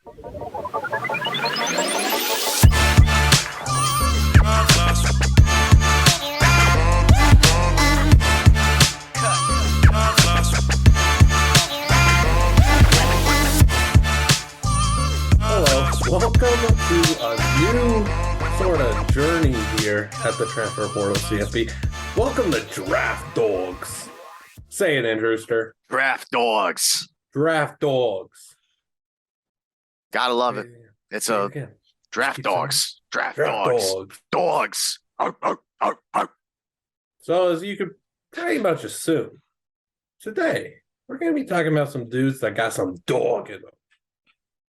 Welcome to a new sort of journey here at the Transfer Portal CFB. Welcome to Draft Dawgs. Say it, Andrewster. Draft Dawgs. Draft Dawgs. Gotta love it. It's a Draft Dawgs. Draft Dawgs. Dogs. Arr, arr, arr, arr. So as you could pretty much assume, today we're going to be talking about some dudes that got some dog in them.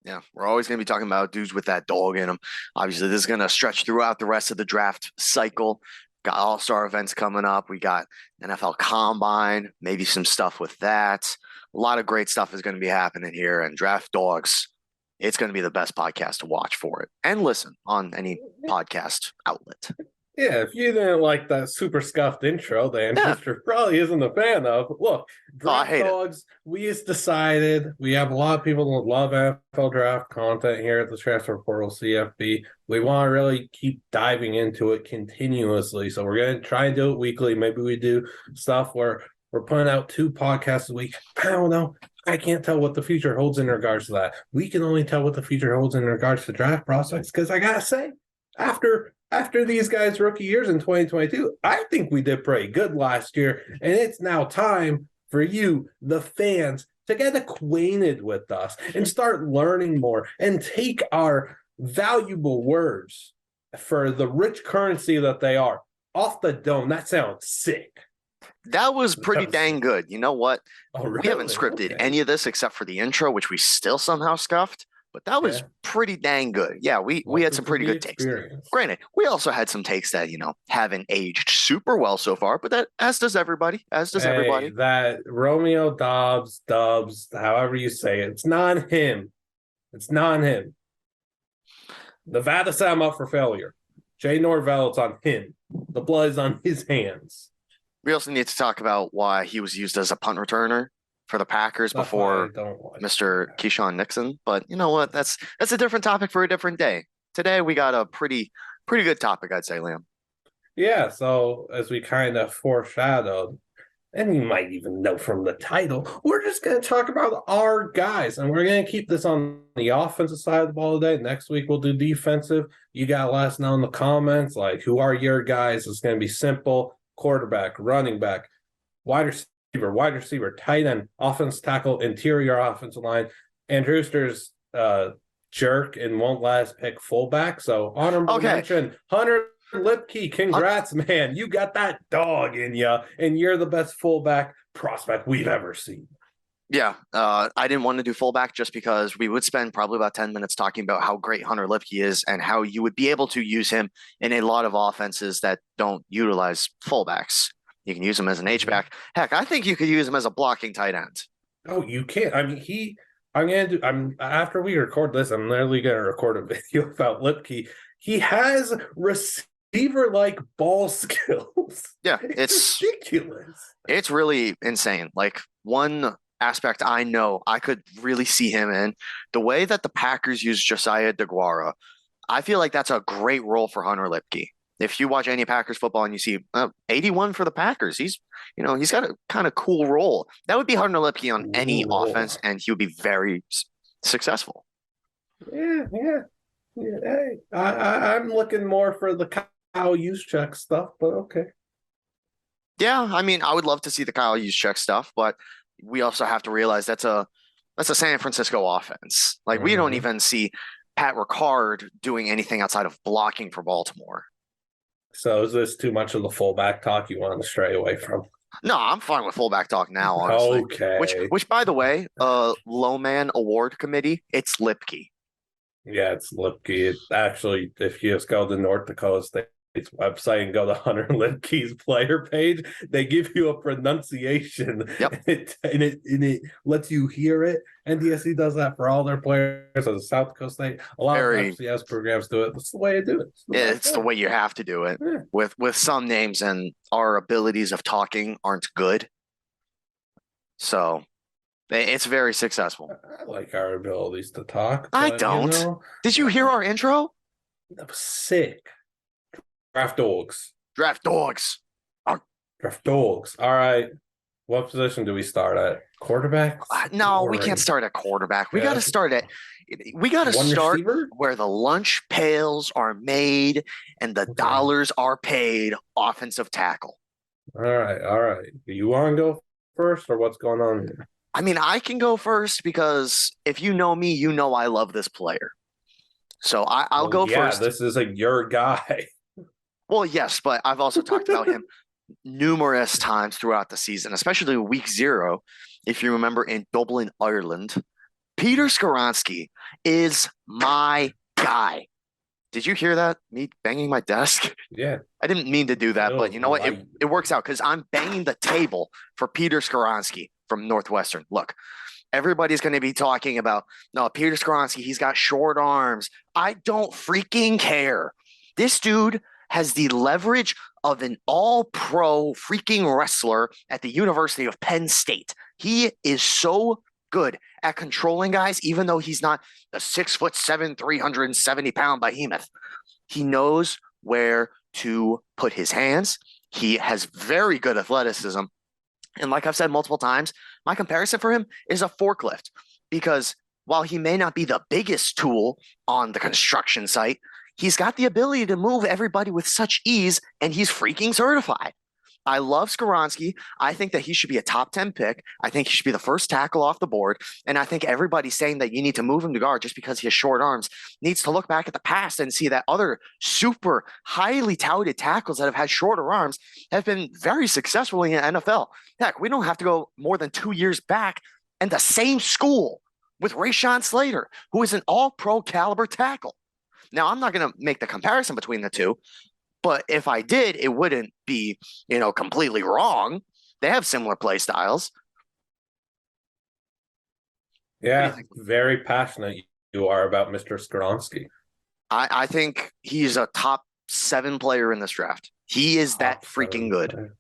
Yeah, we're always going to be talking about dudes with that dog in them. Obviously, this is going to stretch throughout the rest of the draft cycle. Got all-star events coming up. We got NFL Combine, maybe some stuff with that. A lot of great stuff is going to be happening here. And Draft Dawgs, it's going to be the best podcast to watch for it and listen on any podcast outlet. Yeah, if you didn't like that super scuffed intro, then Mr. probably isn't a fan of. Look, Draft Dawgs, we just decided we have a lot of people that love NFL draft content here at the Transfer Portal CFB. We want to really keep diving into it continuously. So we're going to try and do it weekly. Maybe we do stuff where we're putting out 2 podcasts a week. I don't know. I can't tell what the future holds in regards to that. We can only tell what the future holds in regards to draft prospects because I got to say, after these guys' rookie years in 2022, I think we did pretty good last year, and it's now time for you, the fans, to get acquainted with us and start learning more and take our valuable words for the rich currency that they are off the dome. That sounds sick. That was pretty dang good. You know what? Oh, really? We haven't scripted any of this except for the intro, which we still somehow scuffed. But that was pretty dang good. Yeah, we had some pretty good takes. Granted, we also had some takes that, haven't aged super well so far, but that as does everybody. Everybody. That Romeo Dubs, however you say it, it's not him. It's not him. Nevada set him up for failure. Jay Norvell, it's on him. The blood is on his hands. We also need to talk about why he was used as a punt returner for the Packers before Mr. Keyshawn Nixon. But you know what? That's a different topic for a different day. Today we got a pretty good topic, I'd say, Liam. Yeah, so as we kind of foreshadowed, and you might even know from the title, we're just going to talk about our guys, and we're going to keep this on the offensive side of the ball today. Next week we'll do defensive. You got to let us know in the comments, like, who are your guys? It's going to be simple: quarterback, running back, wide receiver, tight end, offense tackle, interior offensive line. And Drewster's jerk and won't let us pick fullback. So honorable mention, Hunter Lipke. Congrats, man. You got that dog in you, and you're the best fullback prospect we've ever seen. Yeah, I didn't want to do fullback just because we would spend probably about 10 minutes talking about how great Hunter Lipke is and how you would be able to use him in a lot of offenses that don't utilize fullbacks. You can use him as an H-back. Heck, I think you could use him as a blocking tight end. Oh, you can. I mean, after we record this, I'm literally going to record a video about Lipke. He has receiver-like ball skills. Yeah, it's ridiculous. It's really insane. Like, one aspect I know I could really see him in, the way that the Packers use Josiah DeGuara, I feel like that's a great role for Hunter Lipke. If you watch any Packers football and you see 81 for the Packers, he's got a kind of cool role. That would be Hunter Lipke on any offense, and he would be very successful. Yeah. Hey, I'm looking more for the Kyle Juszczyk stuff, but okay. Yeah, I mean, I would love to see the Kyle Juszczyk stuff, but we also have to realize that's a San Francisco offense. Like, we don't even see Pat Ricard doing anything outside of blocking for Baltimore. So is this too much of the fullback talk you want to stray away from? No, I'm fine with fullback talk now, honestly. Okay. Which, by the way, Low Man Award Committee, it's Lipke. Yeah, it's Lipke. Actually, if you just go to North Dakota State's website and go to Hunter Lipke's player page, they give you a pronunciation. Yep. And it lets you hear it. NDSC does that for all their players. So South Dakota State, a lot of FCS programs do it. That's the way to do it. It's the way you have to do it. Yeah. With some names, and our abilities of talking aren't good. So It's very successful. I like our abilities to talk. I But, don't. Did you hear our intro? That was sick. Draft Dawgs. Draft Dawgs. Draft Dawgs. All right. What position do we start at? Quarterback? No, we can't start at quarterback. We got to start receiver? where the lunch pails are made and the dollars are paid. Offensive tackle. All right. Do you want to go first, or what's going on here? I mean, I can go first because if you know me, you know I love this player. So I'll go first. Yeah, this is your guy. Well, yes, but I've also talked about him numerous times throughout the season, especially week 0. If you remember, in Dublin, Ireland, Peter Skoronski is my guy. Did you hear that? Me banging my desk? Yeah. I didn't mean to do that, but you know what? It works out because I'm banging the table for Peter Skoronski from Northwestern. Look, everybody's going to be talking about, no, Peter Skoronski, he's got short arms. I don't freaking care. This dude has the leverage of an all-pro freaking wrestler at the University of Penn State. He is so good at controlling guys, even though he's not a 6'7", 370-pound behemoth. He knows where to put his hands. He has very good athleticism. And like I've said multiple times, my comparison for him is a forklift, because while he may not be the biggest tool on the construction site, he's got the ability to move everybody with such ease, and he's freaking certified. I love Skoronski. I think that he should be a top 10 pick. I think he should be the first tackle off the board. And I think everybody saying that you need to move him to guard just because he has short arms needs to look back at the past and see that other super highly touted tackles that have had shorter arms have been very successful in the NFL. Heck, we don't have to go more than 2 years back, and the same school with Rashawn Slater, who is an all-pro caliber tackle. Now, I'm not going to make the comparison between the two, but if I did, it wouldn't be, completely wrong. They have similar play styles. Yeah, very passionate you are about Mr. Skoronski. I think he's a top 7 player in this draft. He is that freaking good.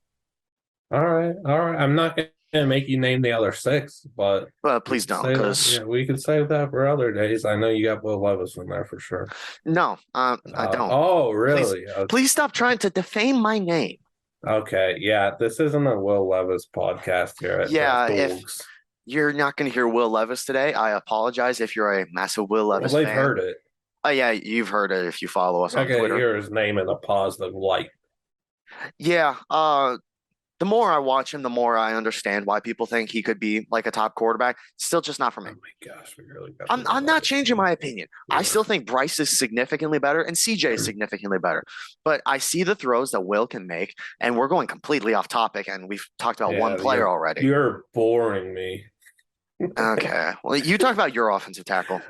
All right. I'm not going to make you name the other 6, but please don't, because we can save that for other days. I know you got Will Levis in there for sure. No, I don't. Oh, really? Please stop trying to defame my name. Okay, yeah, this isn't a Will Levis podcast here at if you're not going to hear Will Levis today, I apologize if you're a massive Will Levis they've fan. Heard it. Oh, yeah, you've heard it if you follow us on Twitter. Hear his name in a positive light. Yeah, the more I watch him, the more I understand why people think he could be like a top quarterback. Still just not for me. Oh my gosh, we really got I'm not changing my opinion. Yeah. I still think Bryce is significantly better and CJ is significantly better. But I see the throws that Will can make, and we're going completely off topic, and we've talked about one player already. You're boring me. Okay. Well, you talk about your offensive tackle.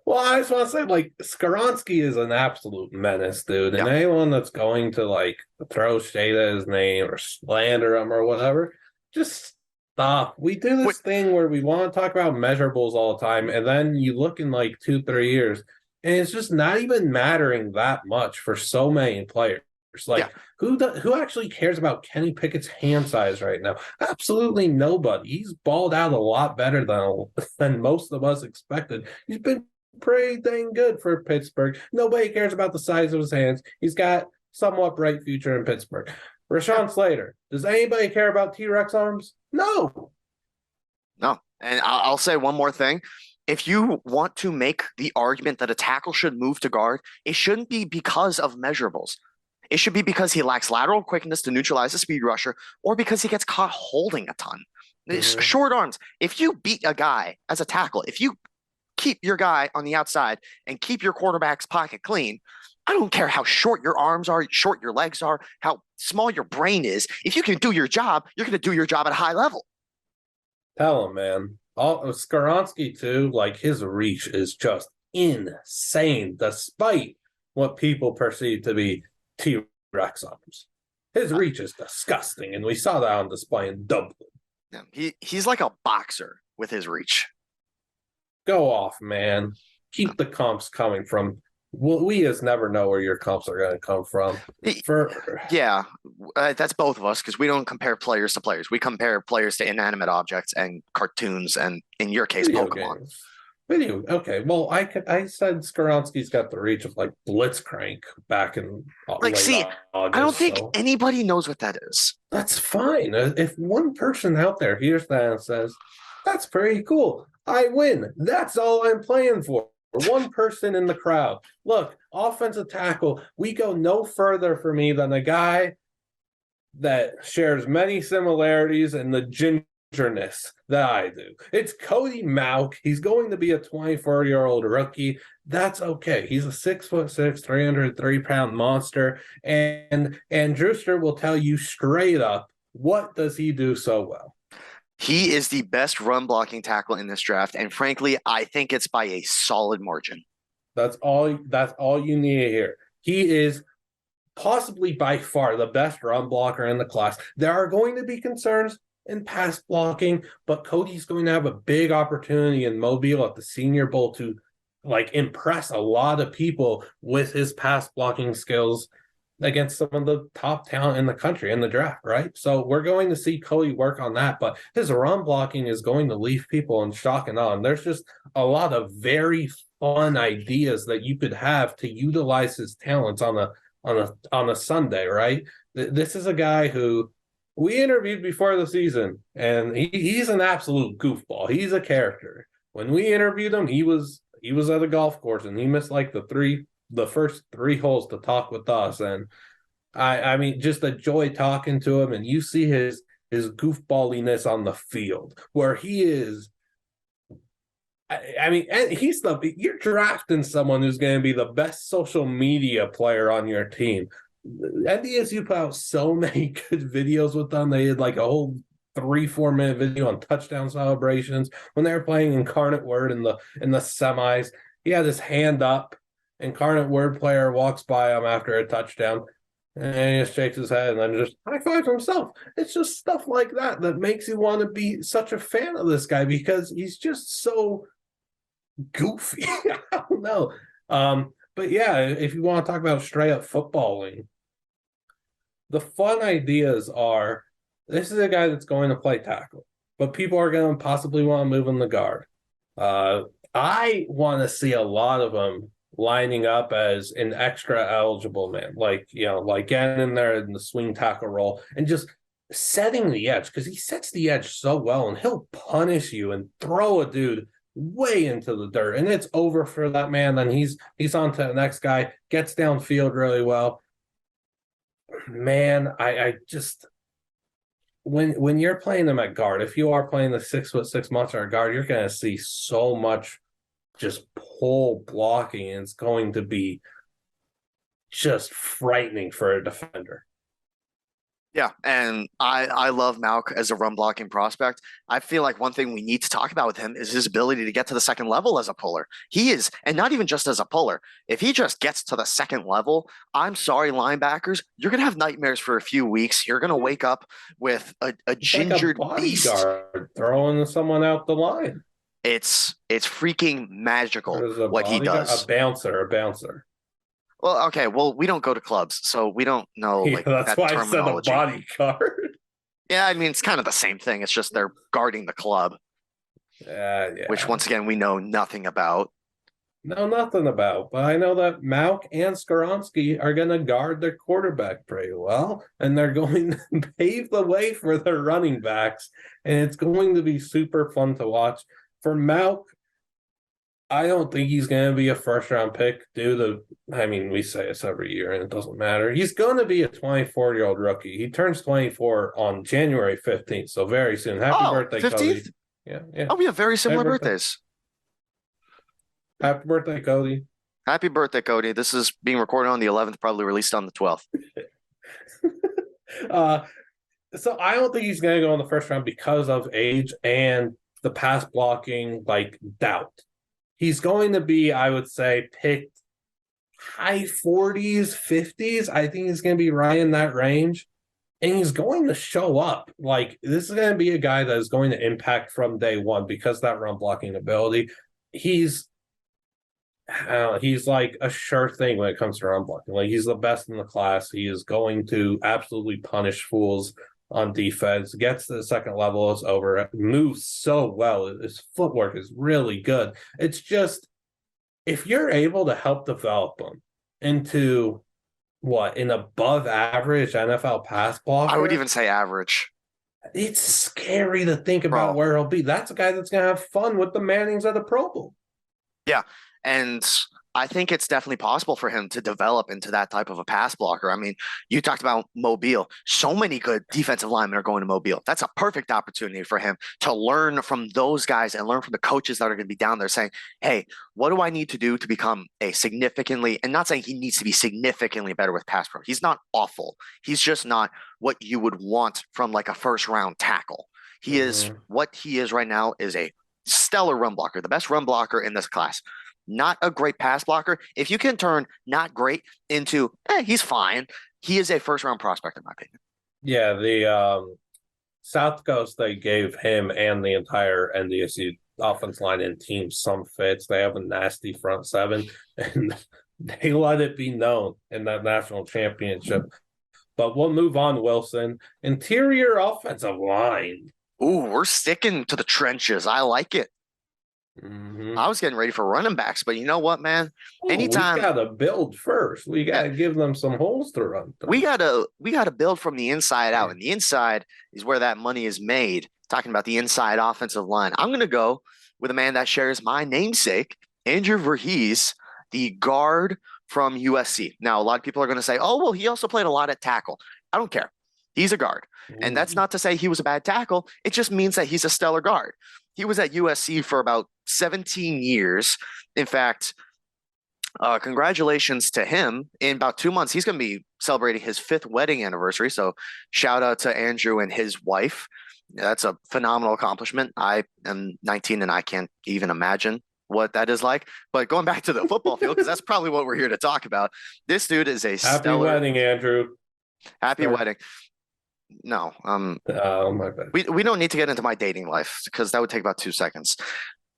Well, I just want to say, Skoronski is an absolute menace, dude. And anyone that's going to, throw shade at his name or slander him or whatever, just stop. We do this thing where we want to talk about measurables all the time, and then you look in, 2-3 years, and it's just not even mattering that much for so many players. Who actually cares about Kenny Pickett's hand size right now? Absolutely nobody. He's balled out a lot better than most of us expected. He's been pretty dang good for Pittsburgh. Nobody cares about the size of his hands. He's got somewhat bright future in Pittsburgh. Rashawn Slater. Does anybody care about T-Rex arms? No. And I'll say one more thing. If you want to make the argument that a tackle should move to guard, it shouldn't be because of measurables. It should be because he lacks lateral quickness to neutralize a speed rusher, or because he gets caught holding a ton. Short arms. If you beat a guy as a tackle, if you keep your guy on the outside and keep your quarterback's pocket clean, I don't care how short your arms are, short your legs are, how small your brain is. If you can do your job, you're going to do your job at a high level. Tell him, man. Skoronski, too, his reach is just insane, despite what people perceive to be T-Rex arms. His reach is disgusting, and we saw that on display in Dublin. Yeah, he's like a boxer with his reach. Go off, man. Keep the comps coming from we just never know where your comps are going to come from. Yeah, that's both of us because we don't compare players to players. We compare players to inanimate objects and cartoons, and in your case, video Pokemon. games. Okay. Well, I said Skaronski's got the reach of like Blitzcrank back in Like, late see, August. I don't think anybody knows what that is. That's fine. If one person out there hears that and says, "That's pretty cool," I win. That's all I'm playing for. One person in the crowd. Look, offensive tackle. We go no further for me than a guy that shares many similarities in the gingerness that I do. It's Cody Mauch. He's going to be a 24-year-old rookie. That's okay. He's a 6'6", 303-pound monster. And Drewster will tell you straight up, what does he do so well? He is the best run blocking tackle in this draft, and frankly, I think it's by a solid margin. That's all you need to hear. He is possibly by far the best run blocker in the class. There are going to be concerns in pass blocking, but Cody's going to have a big opportunity in Mobile at the Senior Bowl to like impress a lot of people with his pass blocking skills against some of the top talent in the country in the draft, right? So we're going to see Cody work on that, but his run blocking is going to leave people in shock and awe. And there's just a lot of very fun ideas that you could have to utilize his talents on a Sunday, right? This is a guy who we interviewed before the season, and he's an absolute goofball. He's a character. When we interviewed him, he was at a golf course, and he missed like the first 3 holes to talk with us. And I mean, just a joy talking to him, and you see his goofballiness on the field where he is. I mean, you're drafting someone who's going to be the best social media player on your team. NDSU put out so many good videos with them. They had like a whole 3-4 minute video on touchdown celebrations when they were playing Incarnate Word in the semis. He had his hand up. Incarnate Word player walks by him after a touchdown, and he just shakes his head and then just high fives himself. It's just stuff like that that makes you want to be such a fan of this guy because he's just so goofy. I don't know. But yeah, if you want to talk about straight up footballing, the fun ideas are this is a guy that's going to play tackle, but people are going to possibly want to move in the guard. I want to see a lot of them lining up as an extra eligible man, like getting in there in the swing tackle role and just setting the edge because he sets the edge so well and he'll punish you and throw a dude way into the dirt and it's over for that man. Then he's on to the next guy, gets downfield really well. Man, I just when you're playing them at guard, if you are playing the 6'6" monster at guard, you're going to see so much just pull blocking, and it's going to be just frightening for a defender. Yeah, and I love Malk as a run blocking prospect. I feel like one thing we need to talk about with him is his ability to get to the second level as a puller. He is, and not even just as a puller. If he just gets to the second level, I'm sorry, linebackers, you're gonna have nightmares for a few weeks. You're gonna wake up with a gingered like a beast throwing someone out the line. It's freaking magical what he does. A bouncer. Well, okay. Well, we don't go to clubs, so we don't know like that's that why terminology. I said a bodyguard. Yeah, I mean it's kind of the same thing. It's just they're guarding the club, yeah. Which once again we know nothing about. No, nothing about. But I know that Malk and Skaronski are going to guard their quarterback pretty well, and they're going to pave the way for their running backs, and it's going to be super fun to watch. For Malk, I don't think he's going to be a first-round pick we say this every year, and it doesn't matter. He's going to be a 24-year-old rookie. He turns 24 on January 15th, so very soon. Happy birthday, 15th? Cody. Yeah. Oh, we have very similar birthdays. Happy birthday, Cody. Happy birthday, Cody. This is being recorded on the 11th, probably released on the 12th. So I don't think he's going to go in the first round because of age and the pass blocking, doubt. He's going to be, I would say, picked high 40s, 50s. I think he's going to be right in that range. And he's going to show up. This is going to be a guy that is going to impact from day one because of that run blocking ability. He's he's like a sure thing when it comes to run blocking. Like he's the best in the class. He is going to absolutely punish fools on defense. Gets to the second level, it's over. Moves so well. His footwork is really good. It's just if you're able to help develop him into an above average NFL pass blocker, I would even say average. It's scary to think about Bro. where he'll be. That's a guy that's gonna have fun with the Mannings at the Pro Bowl. Yeah. And I think it's definitely possible for him to develop into that type of a pass blocker. I mean, you talked about Mobile. So many good defensive linemen are going to Mobile. That's a perfect opportunity for him to learn from those guys and learn from the coaches that are going to be down there saying, hey, what do I need to do to become a significantly, and not saying he needs to be significantly better with pass pro. He's not awful. He's just not what you would want from like a first round tackle. He is what he is right now is a stellar run blocker, the best run blocker in this class. Not a great pass blocker. If you can turn not great into, he's fine. He is a first round prospect, in my opinion. Yeah, the South Coast, they gave him and the entire NDSU offense line and team some fits. They have a nasty front seven, and they let it be known in that national championship. But we'll move on, Wilson. Interior offensive line. Ooh, we're sticking to the trenches. I like it. Mm-hmm. I was getting ready for running backs, but you know what, man? Anytime we gotta build first. We gotta give them some holes to run through. We gotta build from the inside out, and the inside is where that money is made. Talking about the inside offensive line, I'm gonna go with a man that shares my namesake, Andrew Verghese, the guard from USC. Now, a lot of people are gonna say, "Oh, well, he also played a lot at tackle." I don't care. He's a guard, and that's not to say he was a bad tackle. It just means that he's a stellar guard. He was at USC for about 17 years. In fact, congratulations to him. In about 2 months, he's going to be celebrating his 5th wedding anniversary. So shout out to Andrew and his wife. That's a phenomenal accomplishment. I am 19 and I can't even imagine what that is like. But going back to the football field, because that's probably what we're here to talk about. This dude is a happy wedding, Andrew. Happy wedding. No, oh my bad. We don't need to get into my dating life because that would take about 2 seconds.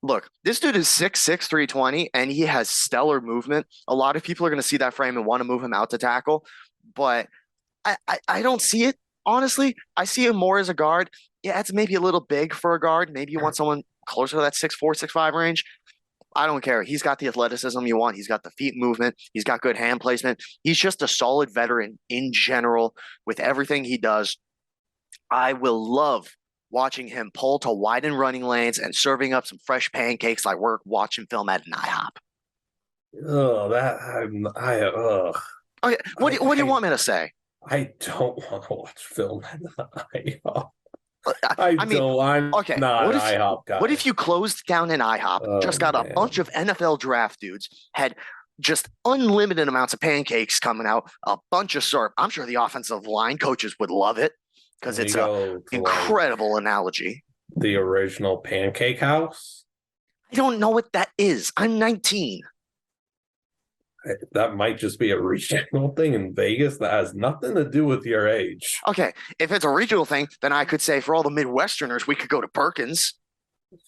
Look, this dude is 6'6", 320, and he has stellar movement. A lot of people are going to see that frame and want to move him out to tackle, but I don't see it, honestly. I see him more as a guard. Yeah, it's maybe a little big for a guard. Maybe you want someone closer to that 6'4", 6'5" range. I don't care. He's got the athleticism you want. He's got the feet movement. He's got good hand placement. He's just a solid veteran in general with everything he does. I will love watching him pull to widen running lanes and serving up some fresh pancakes like we're watching film at an IHOP. Oh, Okay, what do you want me to say? I don't want to watch film at an IHOP. I'm okay, not an IHOP guy. What if you closed down an IHOP, just got a bunch of NFL draft dudes, had just unlimited amounts of pancakes coming out, a bunch of syrup? I'm sure the offensive line coaches would love it because it's an incredible analogy. The original Pancake House? I don't know what that is. I'm 19. That might just be a regional thing in Vegas that has nothing to do with your age. Okay, if it's a regional thing, then I could say for all the Midwesterners, we could go to Perkins.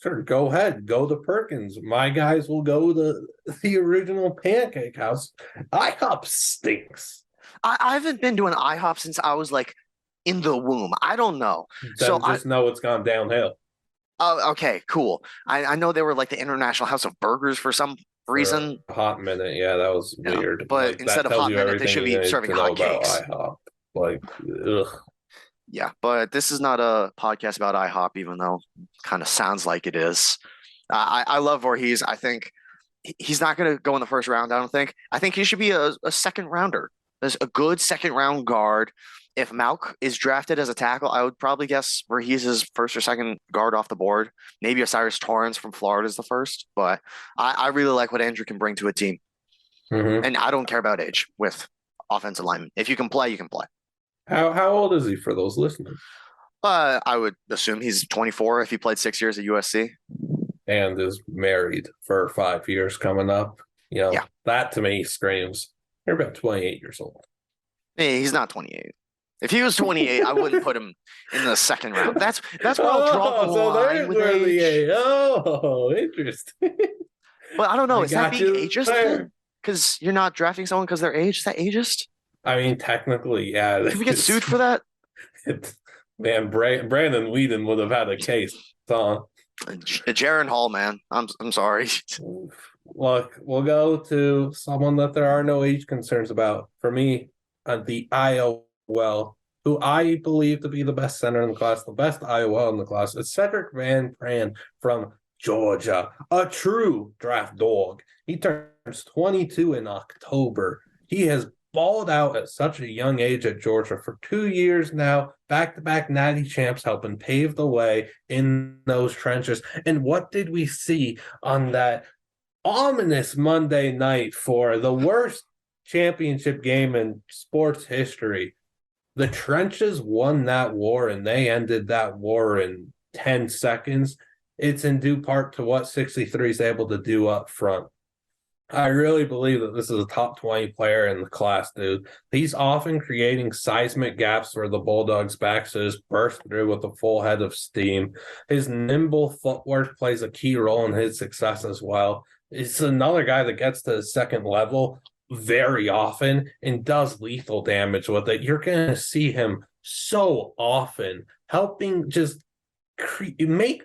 Sure, go ahead. Go to Perkins. My guys will go to the original Pancake House. IHOP stinks. I haven't been to an IHOP since I was like in the womb. I don't know. Then just know it's gone downhill. Oh, okay, cool. I know they were like the International House of Burgers for some reason. For a hot minute, yeah, that was weird. But like, instead of hot minute, they should be serving hot cakes. IHOP. Like, ugh. Yeah, but this is not a podcast about IHOP, even though it kind of sounds like it is. I love Voorhees. I think he's not going to go in the first round, I don't think. I think he should be a second rounder. There's a good second round guard. If Malk is drafted as a tackle, I would probably guess Voorhees is first or second guard off the board. Maybe Osiris Torrance from Florida is the first. But I really like what Andrew can bring to a team. Mm-hmm. And I don't care about age with offensive linemen. If you can play, you can play. How old is he for those listening? I would assume he's 24 if he played 6 years at USC. And is married for 5 years coming up. You know, that to me screams, you're about 28 years old. Hey, he's not 28. If he was 28, I wouldn't put him in the second round. That's where I'll draw the line with age. Oh, interesting. But I don't know. I Is that got being you ageist? there. Because you're not drafting someone because they're age? Is that ageist? I mean, technically, yeah. Can we get sued for that? Man, Brandon Whedon would have had a case, huh? Jaron Hall, man. I'm sorry. Look, we'll go to someone that there are no age concerns about. For me, the IOL, who I believe to be the best center in the class, the best IOL in the class, is Cedric Van Pran from Georgia, a true draft dog. He turns 22 in October. He has balled out at such a young age at Georgia for 2 years now, back-to-back natty champs, helping pave the way in those trenches. And what did we see on that ominous Monday night for the worst championship game in sports history? The trenches won that war, and they ended that war in 10 seconds. It's in due part to what 63 is able to do up front. I really believe that this is a top 20 player in the class, dude. He's often creating seismic gaps for the Bulldogs' backs to just burst through with a full head of steam. His nimble footwork plays a key role in his success as well. It's another guy that gets to the second level very often and does lethal damage with it. You're going to see him so often helping just make,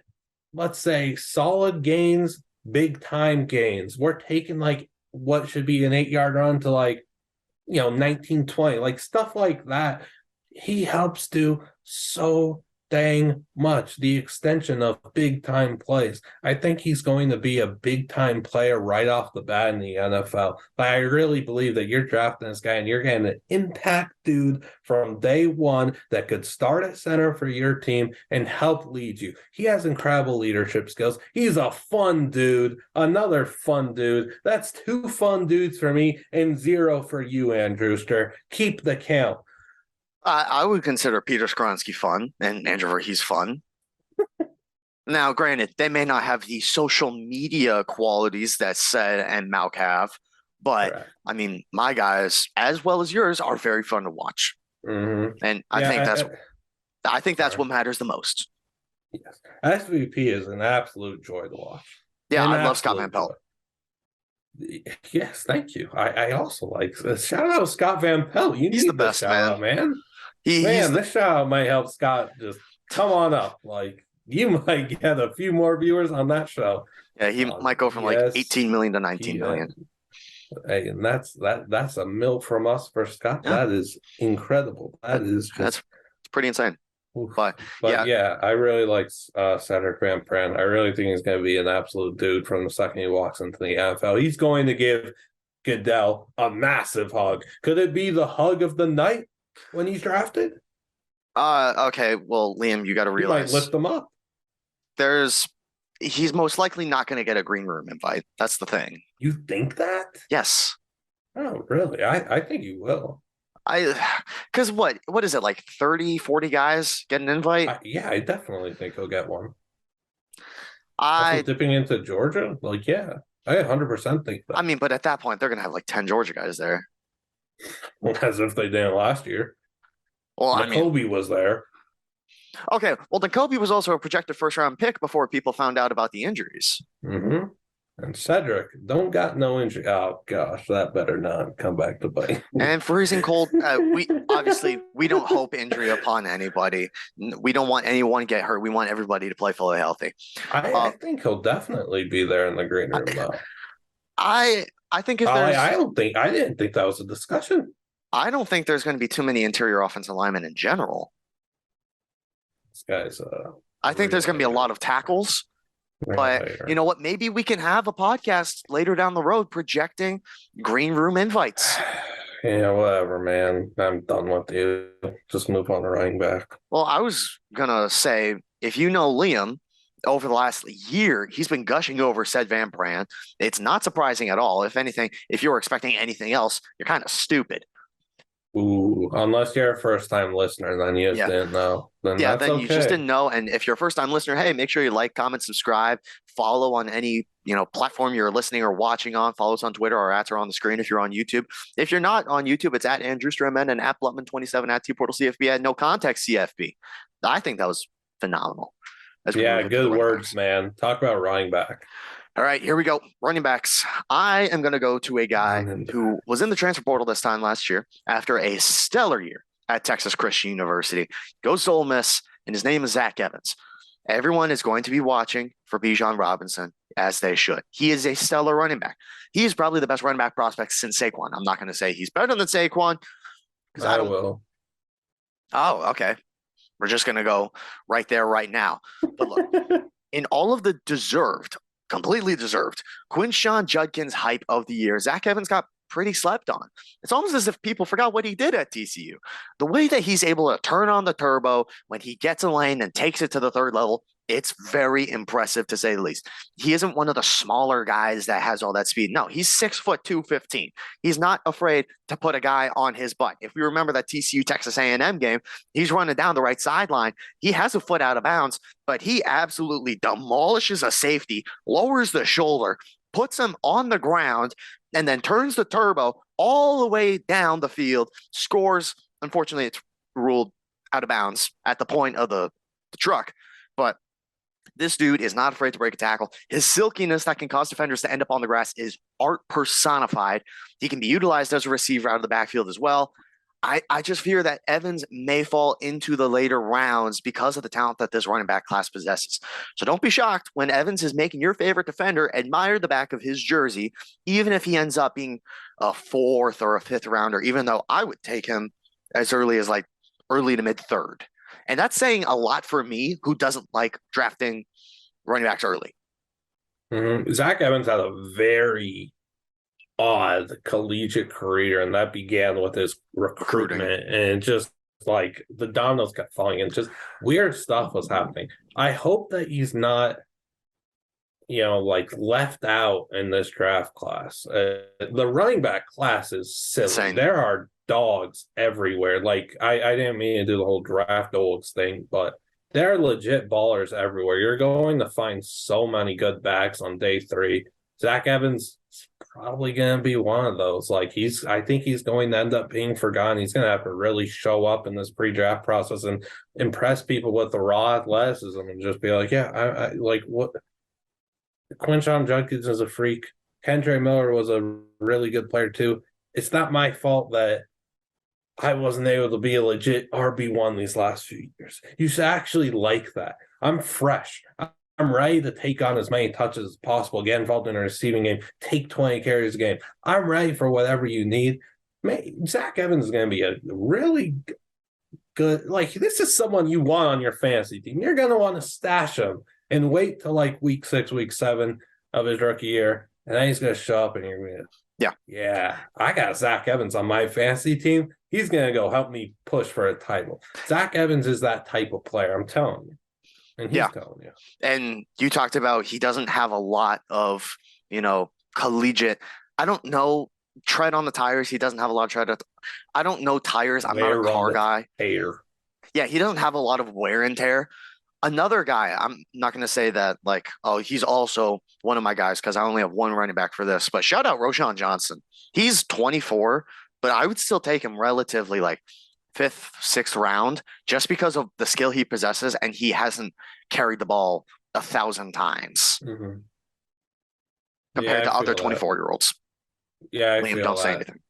let's say, solid gains, big time gains. We're taking like what should be an 8-yard run to 1920, like stuff like that. He helps do so dang much. The extension of big time plays. I think he's going to be a big time player right off the bat in the NFL. But I really believe that you're drafting this guy and you're getting an impact dude from day one that could start at center for your team and help lead you. He has incredible leadership skills. He's a fun dude. Another fun dude. That's 2 fun dudes for me and 0 for you, Andrewster. Keep the count. I would consider Peter Skronsky fun, and Andrew he's fun. Now, granted, they may not have the social media qualities that Sed and Malk have, but correct. I mean, my guys, as well as yours, are very fun to watch. Mm-hmm. And I think that's what matters the most. Yes, SVP is an absolute joy to watch. Yeah, I love Scott Van Pelt. Yes, thank you. I also like shout out Scott Van Pelt. He's the best, man. Man. This shout out might help Scott just come on up. Like you might get a few more viewers on that show. Yeah, he might go from like 18 million to 19 million. Hey, and that's a mil from us for Scott. Yeah. That is incredible. That's pretty insane. But yeah, I really like Cedric Van Pran. I really think he's going to be an absolute dude from the second he walks into the NFL. He's going to give Goodell a massive hug. Could it be the hug of the night when he's drafted? Okay. Well, Liam, you got to realize he might lift him up. He's most likely not going to get a green room invite. That's the thing. You think that? Yes. Oh, really? I think he will. Because what is it, like 30, 40 guys get an invite? Yeah, I definitely think he'll get one. Dipping into Georgia? Like, yeah, I 100% think that. I mean, but at that point, they're going to have like 10 Georgia guys there. As if they didn't last year. Well, Kobe was there. Okay, well, then Kobe was also a projected first-round pick before people found out about the injuries. Mm-hmm. And Cedric don't got no injury. Oh gosh, that better not come back to bite. And freezing cold. We don't hope injury upon anybody. We don't want anyone to get hurt. We want everybody to play fully healthy. I think he'll definitely be there in the green room, though. I think if there's, I didn't think that was a discussion. I don't think there's going to be too many interior offensive linemen in general. This guy's. I think there's going to be a lot of tackles. But you know what? Maybe we can have a podcast later down the road projecting green room invites. Yeah, whatever, man. I'm done with you. Just move on to running back. Well, I was going to say, if you know Liam, over the last year, he's been gushing over Ced Van Pran. It's not surprising at all. If anything, if you were expecting anything else, you're kind of stupid. Ooh, unless you're a first-time listener, then you just didn't know. Then you just didn't know. And if you're a first-time listener, hey, make sure you like, comment, subscribe, follow on any platform you're listening or watching on. Follow us on Twitter. Our ads are on the screen if you're on YouTube. If you're not on YouTube, it's at AndrewsterMN and at Blutman27 at TPortalCFB at NoContextCFB. I think that was phenomenal. Yeah, good words, man. Talk about running back. All right, here we go. Running backs. I am going to go to a guy who was in the transfer portal this time last year after a stellar year at Texas Christian University. Goes to Ole Miss, and his name is Zach Evans. Everyone is going to be watching for Bijan Robinson, as they should. He is a stellar running back. He is probably the best running back prospect since Saquon. I'm not going to say he's better than Saquon. I will. Oh, okay. We're just going to go right there right now. But look, in all of the completely deserved, Quinshon Judkins hype of the year, Zach Evans got pretty slept on. It's almost as if people forgot what he did at TCU. The way that he's able to turn on the turbo when he gets a lane and takes it to the third level, it's very impressive to say the least. He isn't one of the smaller guys that has all that speed. No, he's 6'2", 215. He's not afraid to put a guy on his butt. If we remember that TCU Texas A&M game, he's running down the right sideline. He has a foot out of bounds, but he absolutely demolishes a safety, lowers the shoulder, puts him on the ground, and then turns the turbo all the way down the field, scores. Unfortunately, it's ruled out of bounds at the point of the truck, but this dude is not afraid to break a tackle. His silkiness that can cause defenders to end up on the grass is art personified. He can be utilized as a receiver out of the backfield as well. I just fear that Evans may fall into the later rounds because of the talent that this running back class possesses. So don't be shocked when Evans is making your favorite defender admire the back of his jersey, even if he ends up being a fourth or a fifth rounder, even though I would take him as early as like early to mid third. And that's saying a lot for me, who doesn't like drafting running backs early. Mm-hmm. Zach Evans had a very odd collegiate career, and that began with his recruitment. And just like the dominoes kept falling, and just weird stuff was happening. I hope that he's not, like left out in this draft class. The running back class is silly. Insane. There are dogs everywhere. Like I didn't mean to do the whole draft dogs thing, but there are legit ballers everywhere. You're going to find so many good backs on day 3. Zach Evans is probably going to be one of those. Like I think he's going to end up being forgotten. He's going to have to really show up in this pre-draft process and impress people with the raw athleticism and just be like, yeah, I like what. Quinshon Judkins is a freak. Kendre Miller was a really good player too. It's not my fault that I wasn't able to be a legit RB1 these last few years. You should actually like that. I'm fresh. I'm ready to take on as many touches as possible, get involved in a receiving game, take 20 carries a game. I'm ready for whatever you need. Man, Zach Evans is going to be a really good, like, this is someone you want on your fantasy team. You're going to want to stash him and wait till like week 6, week 7 of his rookie year, and then he's going to show up and you're going to, yeah, I got Zach Evans on my fantasy team. He's going to go help me push for a title. Zach Evans is that type of player, I'm telling you. And he's telling you. And you talked about he doesn't have a lot of, collegiate. I don't know, tread on the tires. He doesn't have a lot of tread. I don't know tires. I'm not a car guy. Yeah, he doesn't have a lot of wear and tear. Another guy, I'm not going to say that like, oh, he's also one of my guys because I only have one running back for this. But shout out Roschon Johnson. He's 24, but I would still take him relatively like 5th, 6th round just because of the skill he possesses, and he hasn't carried the ball 1,000 times compared to other 24-year-olds. Yeah, Liam, don't say anything.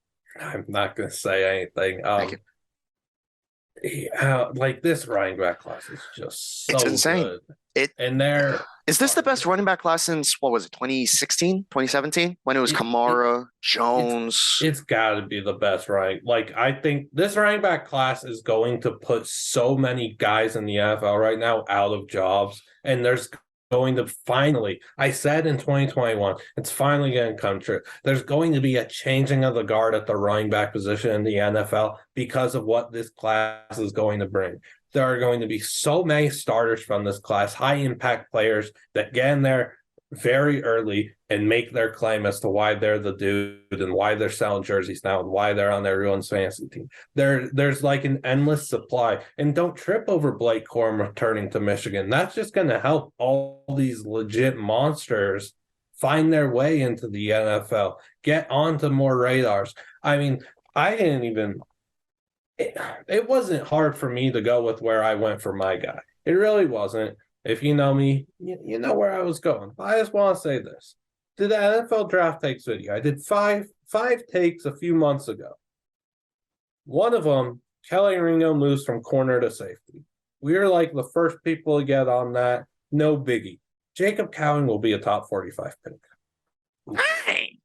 I'm not going to say anything. Thank you. Like this running back class is just so it's insane. Good. Is this the best running back class since, what was it, 2016, 2017? When it was Kamara, Jones? It's got to be the best, right? Like, I think this running back class is going to put so many guys in the NFL right now out of jobs. And there's going to finally, I said in 2021, it's finally going to come true. There's going to be a changing of the guard at the running back position in the NFL because of what this class is going to bring. There are going to be so many starters from this class, high impact players that get in there very early and make their claim as to why they're the dude and why they're selling jerseys now and why they're on everyone's fantasy team. There's like an endless supply. And don't trip over Blake Corum returning to Michigan. That's just going to help all these legit monsters find their way into the NFL, get onto more radars. I mean, I didn't even... It wasn't hard for me to go with where I went for my guy. It really wasn't. if you know me, you know where I was going. I just want to say this. Did the NFL draft takes video. I did five takes a few months ago. One of them, Kelly Ringo moves from corner to safety. We are like the first people to get on that. No biggie. Jacob Cowing will be a top 45 pick. Hey.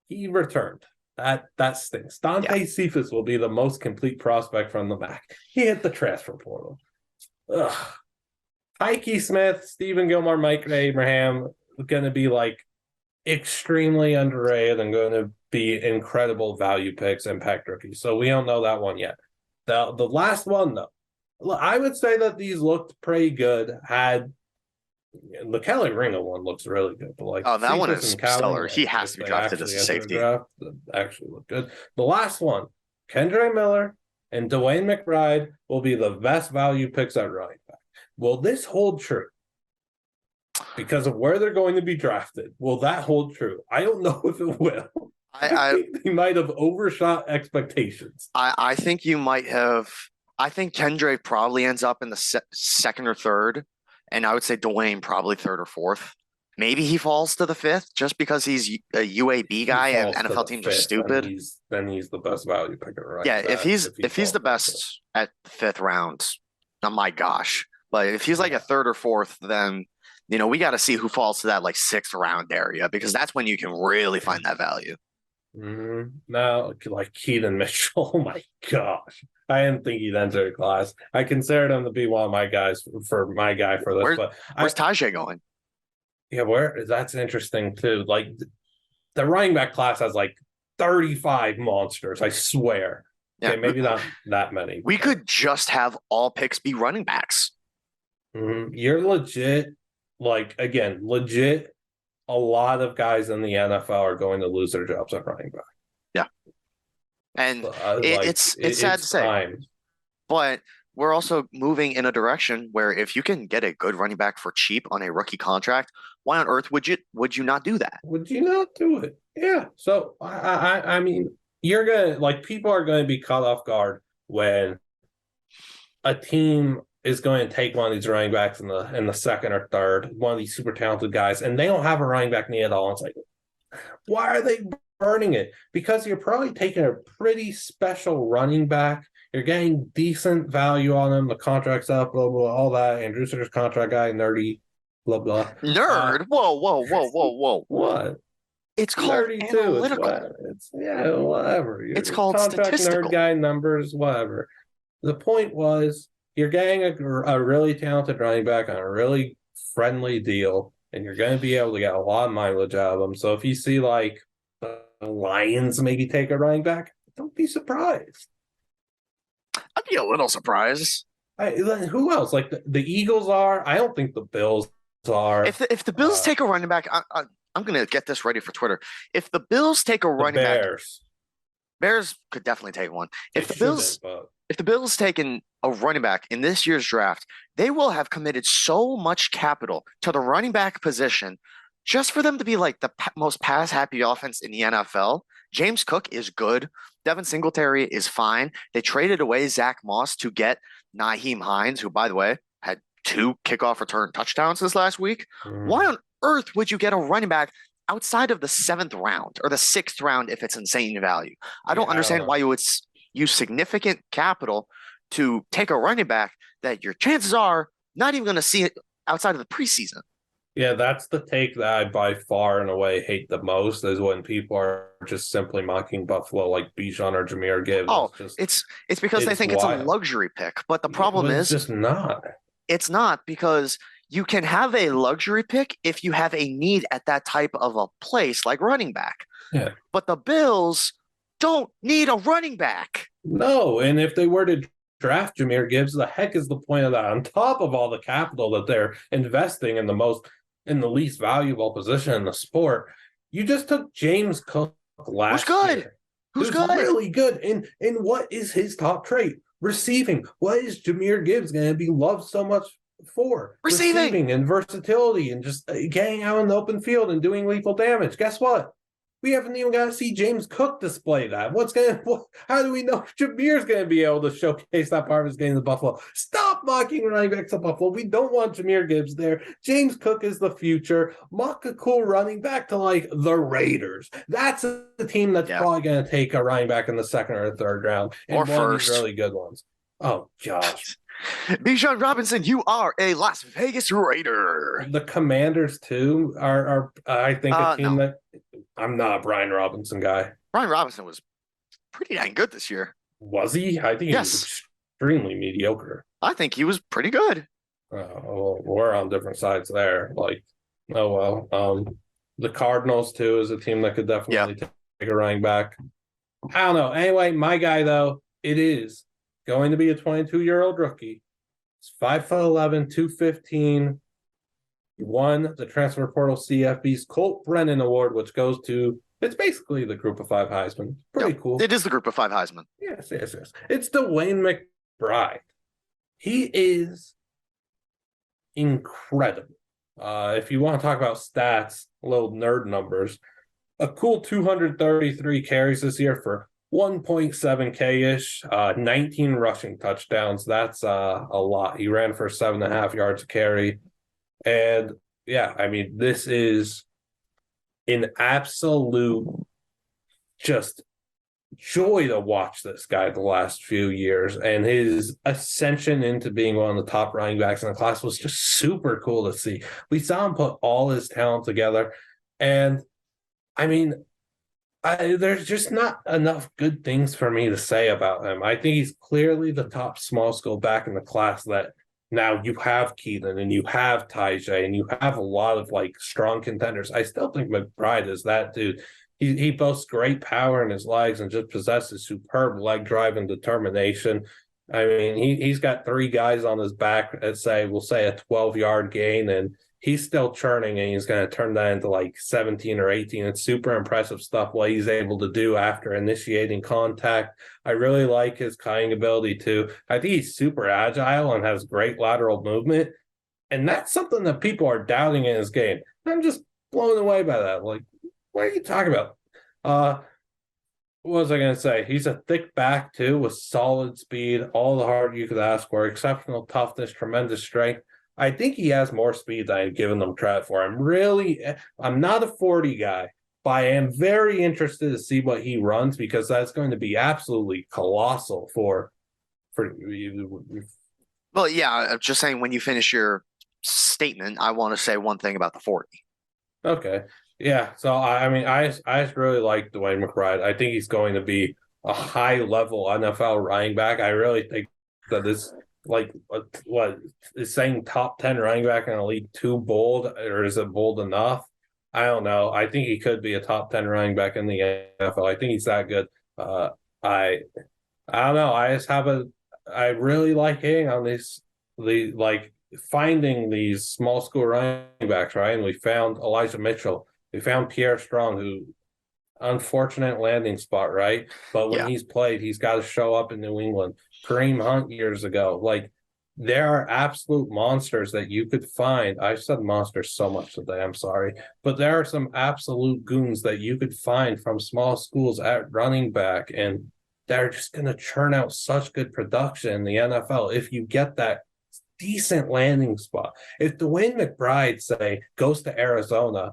He returned. That stinks. Dante Cephas will be the most complete prospect from the back. He hit the transfer portal. Ugh. Heike Smith, Stephen Gilmore, Mike Abraham going to be like extremely underrated and going to be incredible value picks, impact rookies. So we don't know that one yet. The last one, though, I would say that these looked pretty good. The Kelly Ringo one looks really good. But like, that Cephas one is stellar. He has to be drafted as a safety. Actually look good. The last one, Kendre Miller and Dwayne McBride will be the best value picks at running back. Will this hold true? Because of where they're going to be drafted, will that hold true? I don't know if it will. I think they might have overshot expectations. I think you might have. I think Kendre probably ends up in the second or third, and I would say Dwayne probably third or fourth. Maybe he falls to the fifth just because he's a UAB guy and NFL teams are stupid. Then he's the best value picker, right? Yeah, if he's the best at the fifth round, oh my gosh. But if he's like a third or fourth, then we got to see who falls to that like sixth round area because that's when you can really find that value. Now, like Keaton Mitchell, oh my gosh. I didn't think he'd enter the class. I considered him to be one of my guys for this. Where's Tajay going? Yeah, that's interesting too. Like the running back class has like 35 monsters, I swear. Yeah. Okay, maybe not that many. We could just have all picks be running backs. You're legit, a lot of guys in the NFL are going to lose their jobs at running back. Yeah. And it's sad to say. But we're also moving in a direction where if you can get a good running back for cheap on a rookie contract, why on earth would you not do that? Would you not do it? Yeah. So I mean, you're gonna people are going to be caught off guard when a team is going to take one of these running backs in the second or third, one of these super talented guys, and they don't have a running back need at all. It's like, why are they burning it? Because you're probably taking a pretty special running back. You're getting decent value on him. The contract's up, blah, blah, all that. Andrew Sitter's contract guy, nerdy, blah, blah. Nerd? Whoa. What? It's called analytical. Whatever. It's called contract statistical. Nerd guy, numbers, whatever. The point was, you're getting a really talented running back on a really friendly deal, and you're going to be able to get a lot of mileage out of them. So if you see the Lions maybe take a running back, don't be surprised. I'd be a little surprised. Who else? Like the Eagles are. I don't think the Bills are. If the Bills take a running back, I'm going to get this ready for Twitter. If the Bills take a running back, Bears could definitely take one. If the Bills taken a running back in this year's draft, they will have committed so much capital to the running back position just for them to be like the most pass-happy offense in the NFL. James Cook is good. Devin Singletary is fine. They traded away Zach Moss to get Nyheim Hines, who, by the way, had 2 kickoff return touchdowns this last week. Why on earth would you get a running back outside of the 7th round or the 6th round if it's insane value? I don't understand why you would use significant capital to take a running back that your chances are not even going to see it outside of the preseason. Yeah, that's the take that I by far and away hate the most, is when people are just simply mocking Buffalo like Bijan or Jahmyr Gibbs. It's because they think it's a luxury pick. But the problem is it's just not. It's not, because you can have a luxury pick if you have a need at that type of a place like running back. Yeah. But the Bills don't need a running back. No, and if they were to draft Jahmyr Gibbs, the heck is the point of that? On top of all the capital that they're investing in the least valuable position in the sport, you just took James Cook last year. Who's good? Really good. And what is his top trait? Receiving. What is Jahmyr Gibbs going to be loved so much for? Receiving and versatility and just getting out in the open field and doing lethal damage. Guess what? We haven't even got to see James Cook display that. How do we know Jahmyr's going to be able to showcase that part of his game in Buffalo? Stop mocking running backs at Buffalo. We don't want Jahmyr Gibbs there. James Cook is the future. Mock a cool running back to like the Raiders. That's the team that's probably going to take a running back in the second or third round and or one first. of these really good ones. Oh gosh. Bijan Robinson, you are a Las Vegas Raider. The Commanders too are I think a team that I'm not a Brian Robinson guy. Brian Robinson was pretty dang good this year. Was he? I think he was extremely mediocre. I think he was pretty good. Well, we're on different sides there. Like, oh well. The Cardinals too is a team that could definitely take a running back. I don't know. Anyway, my guy though, it is going to be a 22-year-old rookie. It's 5'11", 215. He won the Transfer Portal CFB's Colt Brennan Award, which goes to, it's basically the Group of Five Heisman. Pretty cool. It is the Group of Five Heisman. Yes. It's Dwayne McBride. He is incredible. If you want to talk about stats, little nerd numbers, a cool 233 carries this year for 1.7K-ish, 19 rushing touchdowns. That's a lot. He ran for 7.5 yards a carry. And yeah, I mean, this is an absolute just joy to watch this guy the last few years. And his ascension into being one of the top running backs in the class was just super cool to see. We saw him put all his talent together. And I mean, there's just not enough good things for me to say about him. I think he's clearly the top small school back in the class that now you have Keelan and you have Tajay and you have a lot of like strong contenders. I still think McBride is that dude. He boasts great power in his legs and just possesses superb leg drive and determination. I mean, he's got 3 guys on his back at we'll say a 12-yard gain, and he's still churning, and he's going to turn that into like 17 or 18. It's super impressive stuff what he's able to do after initiating contact. I really like his cutting ability too. I think he's super agile and has great lateral movement. And that's something that people are doubting in his game. I'm just blown away by that. Like, what are you talking about? What was I going to say? He's a thick back too with solid speed, all the heart you could ask for, exceptional toughness, tremendous strength. I think he has more speed than I've given him credit for. I'm not a 40 guy, but I am very interested to see what he runs because that's going to be absolutely colossal for. Well, yeah, I'm just saying when you finish your statement, I want to say one thing about the 40. Okay. Yeah. So, I mean, I just really like Dwayne McBride. I think he's going to be a high-level NFL running back. I really think that this – like what is saying top 10 running back in the league too bold, or is it bold enough? I don't know. I think he could be a top 10 running back in the NFL. I think he's that good. I don't know. I really like hitting on finding these small school running backs, right? And we found Elijah Mitchell. We found Pierre Strong, who unfortunate landing spot, right? But when he's played, he's got to show up in New England. Kareem Hunt years ago. Like, there are absolute monsters that you could find. I've said monsters so much today, I'm sorry. But there are some absolute goons that you could find from small schools at running back, and they're just going to churn out such good production in the NFL if you get that decent landing spot. If Dwayne McBride, say, goes to Arizona,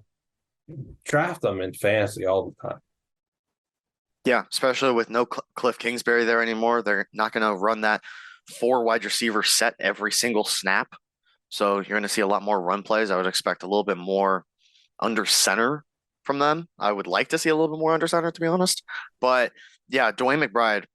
draft them in fantasy all the time. Yeah, especially with no Cliff Kingsbury there anymore. They're not going to run that 4 wide receiver set every single snap. So you're going to see a lot more run plays. I would expect a little bit more under center from them. I would like to see a little bit more under center, to be honest. But yeah, Dwayne McBride,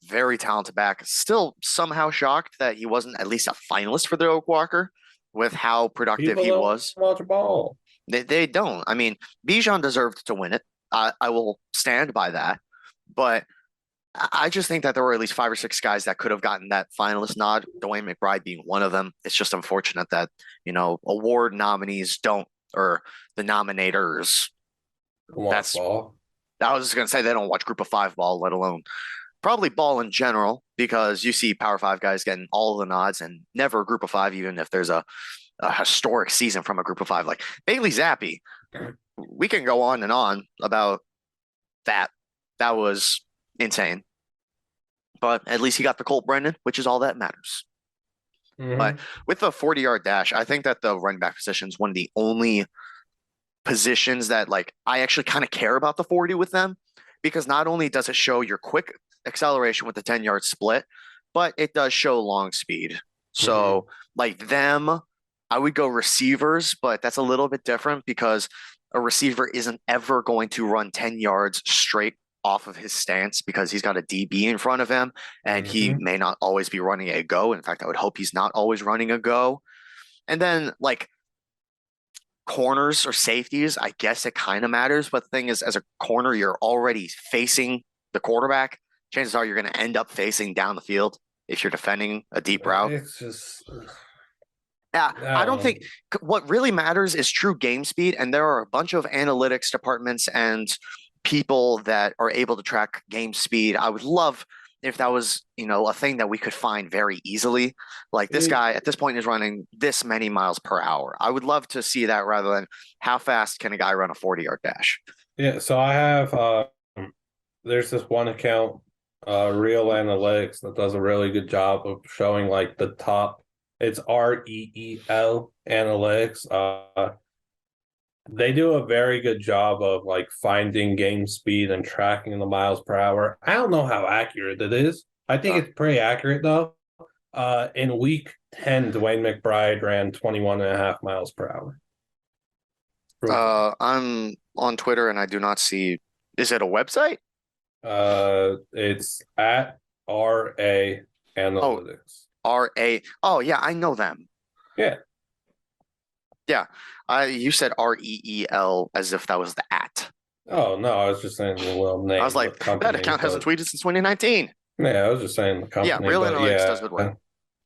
very talented back. Still somehow shocked that he wasn't at least a finalist for the Oak Walker with how productive he was. Watch a ball. They don't. I mean, Bijan deserved to win it. I will stand by that. But I just think that there were at least 5 or 6 guys that could have gotten that finalist nod, Dwayne McBride being one of them. It's just unfortunate that, award nominees don't, or the nominators. Watch ball. I was just going to say they don't watch Group of 5 ball, let alone probably ball in general, because you see Power 5 guys getting all the nods and never a Group of 5, even if there's a historic season from a Group of 5. Like Bailey Zappi, we can go on and on about that. That was insane. But at least he got the Colt Brennan, which is all that matters. But with the 40-yard dash, I think that the running back position is one of the only positions that like I actually kind of care about the 40 with them, because not only does it show your quick acceleration with the 10-yard split, but it does show long speed. So like them, I would go receivers, but that's a little bit different because a receiver isn't ever going to run 10 yards straight off of his stance because he's got a DB in front of him and he may not always be running a go. In fact, I would hope he's not always running a go. And then like corners or safeties, I guess it kind of matters. But the thing is, as a corner, you're already facing the quarterback. Chances are you're going to end up facing down the field if you're defending a deep route. It's just... Yeah, I don't think what really matters is true game speed. And there are a bunch of analytics departments and people that are able to track game speed. I would love if that was, a thing that we could find very easily. Like this guy at this point is running this many miles per hour. I would love to see that rather than how fast can a guy run a 40-yard dash. Yeah, so I have there's this one account, Real Analytics, that does a really good job of showing like the top. It's REEL Analytics. They do a very good job of like finding game speed and tracking the miles per hour. I don't know how accurate it is. I think it's pretty accurate though. In week 10, Dwayne McBride ran 21.5 miles per hour. I'm on Twitter and I do not see. Is it a website? It's at RA Analytics. RA. Oh yeah, I know them. Yeah. Yeah. You said REEL as if that was the at. Oh no, I was just saying the little name. I was like, that account hasn't tweeted since 2019. Yeah, I was just saying the company. Yeah, Real Analytics does good work.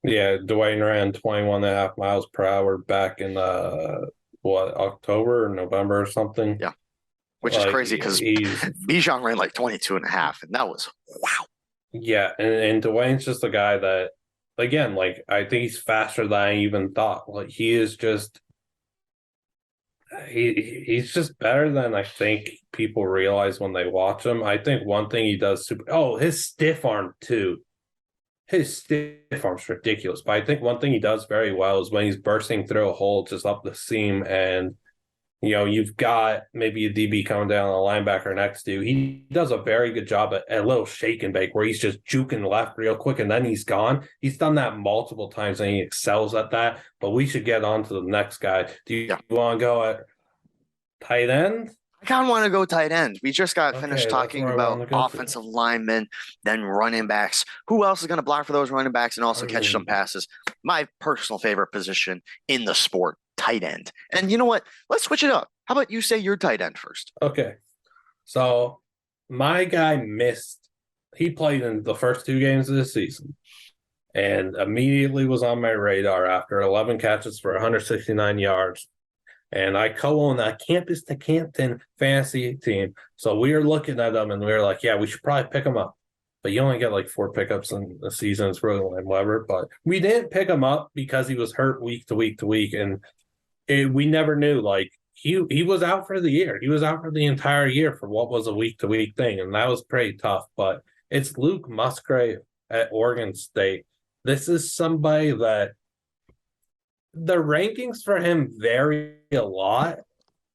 Yeah, Dwayne ran 21.5 miles per hour back in October or November or something. Yeah. Which is crazy because Bijan ran like 22.5, and that was wow. Yeah, and Dwayne's just a guy that, again, like I think he's faster than I even thought. Like he is just he's just better than I think people realize when they watch him. I think one thing he does his stiff arm too. His stiff arm's ridiculous. But I think one thing he does very well is when he's bursting through a hole just up the seam and you've got maybe a DB coming down on a linebacker next to you. He does a very good job at a little shake and bake where he's just juking left real quick and then he's gone. He's done that multiple times and he excels at that. But we should get on to the next guy. Do you want to go at tight end? I kind of want to go tight end. We just got finished talking about offensive linemen, then running backs. Who else is going to block for those running backs and also catch some passes? My personal favorite position in the sport. Tight end. And you know what? Let's switch it up. How about you say your tight end first? Okay. So my guy missed. He played in the first 2 games of the season and immediately was on my radar after 11 catches for 169 yards. And I co-own a Campus to Campton fantasy team. So we were looking at him and we were like, yeah, we should probably pick him up. But you only get like 4 pickups in the season. It's really whatever. But we didn't pick him up because he was hurt week to week to week. And we never knew, like, he was out for the year. He was out for the entire year for what was a week-to-week thing, and that was pretty tough. But it's Luke Musgrave at Oregon State. This is somebody that the rankings for him vary a lot,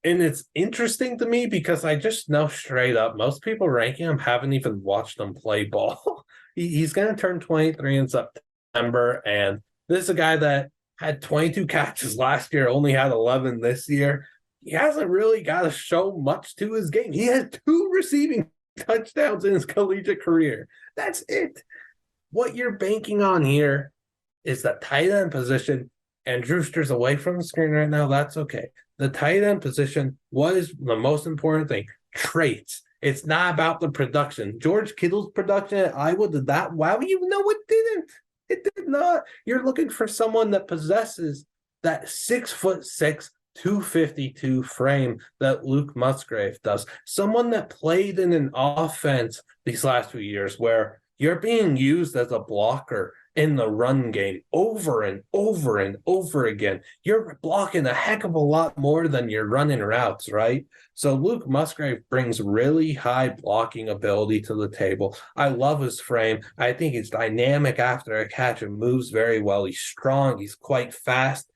and it's interesting to me because I just know straight up most people ranking him haven't even watched him play ball. He's going to turn 23 in September, and this is a guy that had 22 catches last year, only had 11 this year. He hasn't really got to show much to his game. He has 2 receiving touchdowns in his collegiate career. That's it. What you're banking on here is the tight end position, and Drewster's away from the screen right now. That's okay. The tight end position, what is the most important thing? Traits. It's not about the production. George Kittle's production at Iowa did that. Wow, you know it didn't. It did not. You're looking for someone that possesses that 6'6", 252 frame that Luke Musgrave does. Someone that played in an offense these last few years where you're being used as a blocker in the run game over and over and over again. You're blocking a heck of a lot more than you're running routes, right? So Luke Musgrave brings really high blocking ability to the table. I love his frame. I think he's dynamic after a catch and moves very well. He's strong. He's quite fast.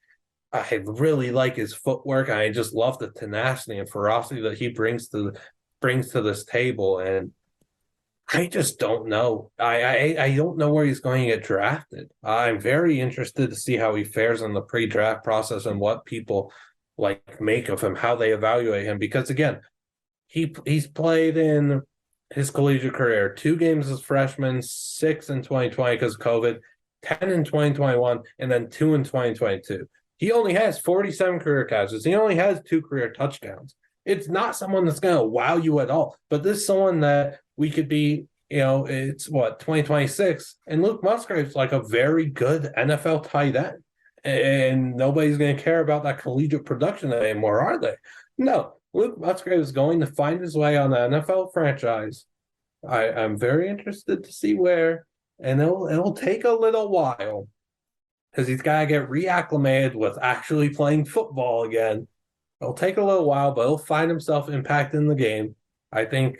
I really like his footwork. I just love the tenacity and ferocity that he brings to this table. And I just don't know. I don't know where he's going to get drafted. I'm very interested to see how he fares in the pre-draft process and what people like make of him, how they evaluate him. Because again, he's played in his collegiate career 2 games as freshman, 6 in 2020 because of COVID, 10 in 2021, and then 2 in 2022. He only has 47 career catches. He only has 2 career touchdowns. It's not someone that's going to wow you at all, but this is someone that we could be, it's 2026, and Luke Musgrave's like a very good NFL tight end. And nobody's going to care about that collegiate production anymore, are they? No, Luke Musgrave is going to find his way on the NFL franchise. I'm very interested to see where, and it'll take a little while because he's got to get reacclimated with actually playing football again. It'll take a little while, but he'll find himself impacting the game. I think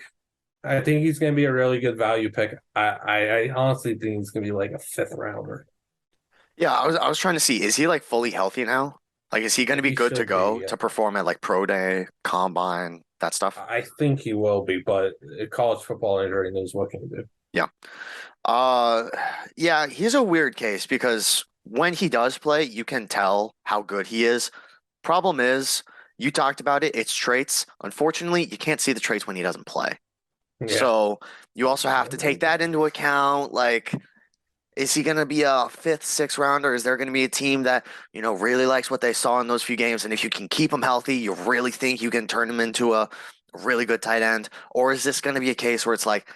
he's going to be a really good value pick. I honestly think he's going to be like a 5th rounder. Yeah, I was trying to see, is he like fully healthy now? Like, is he going to be good to go to perform at like pro day, combine, that stuff? I think he will be, but college football injury knows what can do. Yeah. Yeah, he's a weird case because when he does play, you can tell how good he is. Problem is, you talked about it, it's traits. Unfortunately, you can't see the traits when he doesn't play. Yeah. So you also have to take that into account. Like, is he going to be a 5th, 6th rounder? Is there going to be a team that, really likes what they saw in those few games? And if you can keep him healthy, you really think you can turn him into a really good tight end? Or is this going to be a case where it's like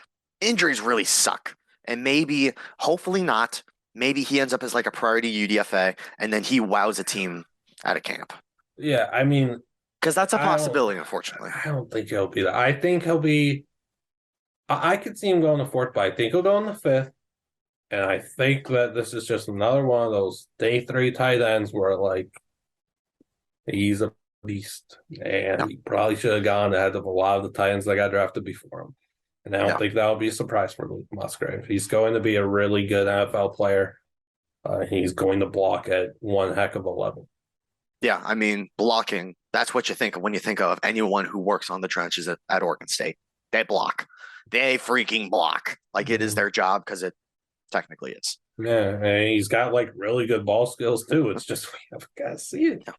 injuries really suck? And maybe, hopefully not, maybe he ends up as like a priority UDFA and then he wows a team at a camp. Yeah, I mean, because that's a possibility, unfortunately. I don't think he'll be that. I think he'll be, I could see him going to 4th, but I think he'll go in the 5th. And I think that this is just another one of those day 3 tight ends where, like, he's a beast. And he probably should have gone ahead of a lot of the tight ends that got drafted before him. And I don't think that would be a surprise for Luke Musgrave. He's going to be a really good NFL player. He's going to block at one heck of a level. Yeah, I mean, blocking, that's what you think of when you think of anyone who works on the trenches at Oregon State. They block. They freaking block. Like, it is their job because it technically is. Yeah, and he's got like really good ball skills too. It's just we haven't got to see it. Yeah.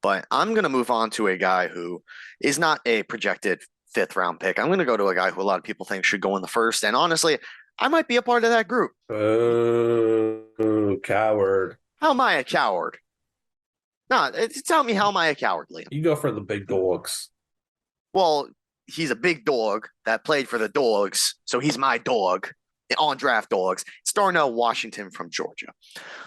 But I'm going to move on to a guy who is not a projected 5th round pick. I'm going to go to a guy who a lot of people think should go in the 1st. And honestly, I might be a part of that group. Oh, coward. How am I a coward? No, tell me, how am I a coward, Liam? You go for the big dogs. Well, he's a big dog that played for the Dogs, so he's my dog. On Draft Dawgs, it's Darnell Washington from Georgia.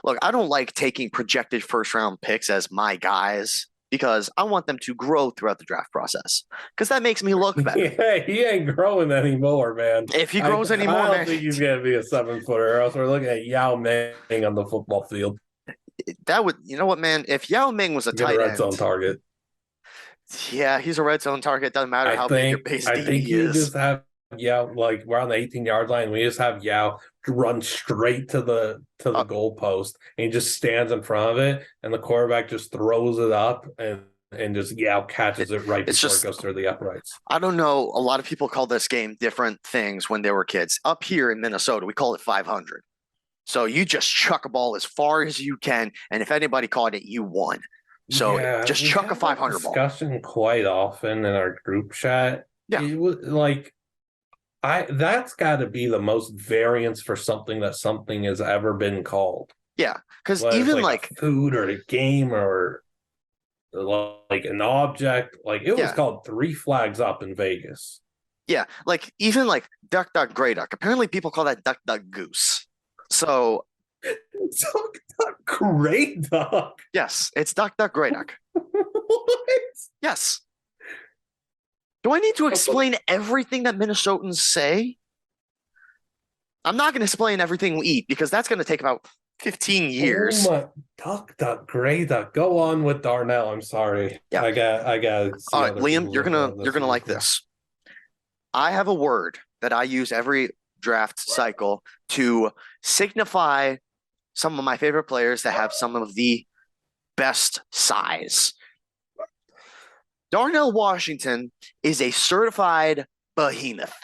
Look, I don't like taking projected 1st round picks as my guys because I want them to grow throughout the draft process because that makes me look better. Yeah, he ain't growing anymore, man. If he grows anymore, I don't think he's going to be a 7-footer, or else we're looking at Yao Ming on the football field. That would, you know what, man? If Yao Ming was a tight end, red zone target. Yeah, he's a red zone target. Doesn't matter how big your base DB is. Just have Yao, like, we're on the 18-yard line. We just have Yao run straight to the goalpost, and he just stands in front of it, and the quarterback just throws it up, and just Yao catches it right before it goes through the uprights. I don't know. A lot of people call this game different things when they were kids. Up here in Minnesota, we call it 500. So you just chuck a ball as far as you can, and if anybody caught it, you won. So just chuck a 500 ball. Discussion quite often in our group chat. Yeah, it was like that's got to be the most variance for something that something has ever been called. Yeah, because even like food or a game or like an object, like it was called 3 flags up in Vegas. Yeah, like even like duck, duck, gray duck. Apparently, people call that duck, duck, goose. So duck, duck, gray duck. Yes, it's duck, duck, gray duck. What? Yes. Do I need to explain everything that Minnesotans say? I'm not going to explain everything we eat because that's going to take about 15 years. Oh my, duck, gray duck. Go on with Darnell. I'm sorry. Yeah. I got see All right, other Liam, people's info on you're this gonna one like too. this. I have a word that I use every draft cycle to signify some of my favorite players that have some of the best size. Darnell Washington is a certified behemoth.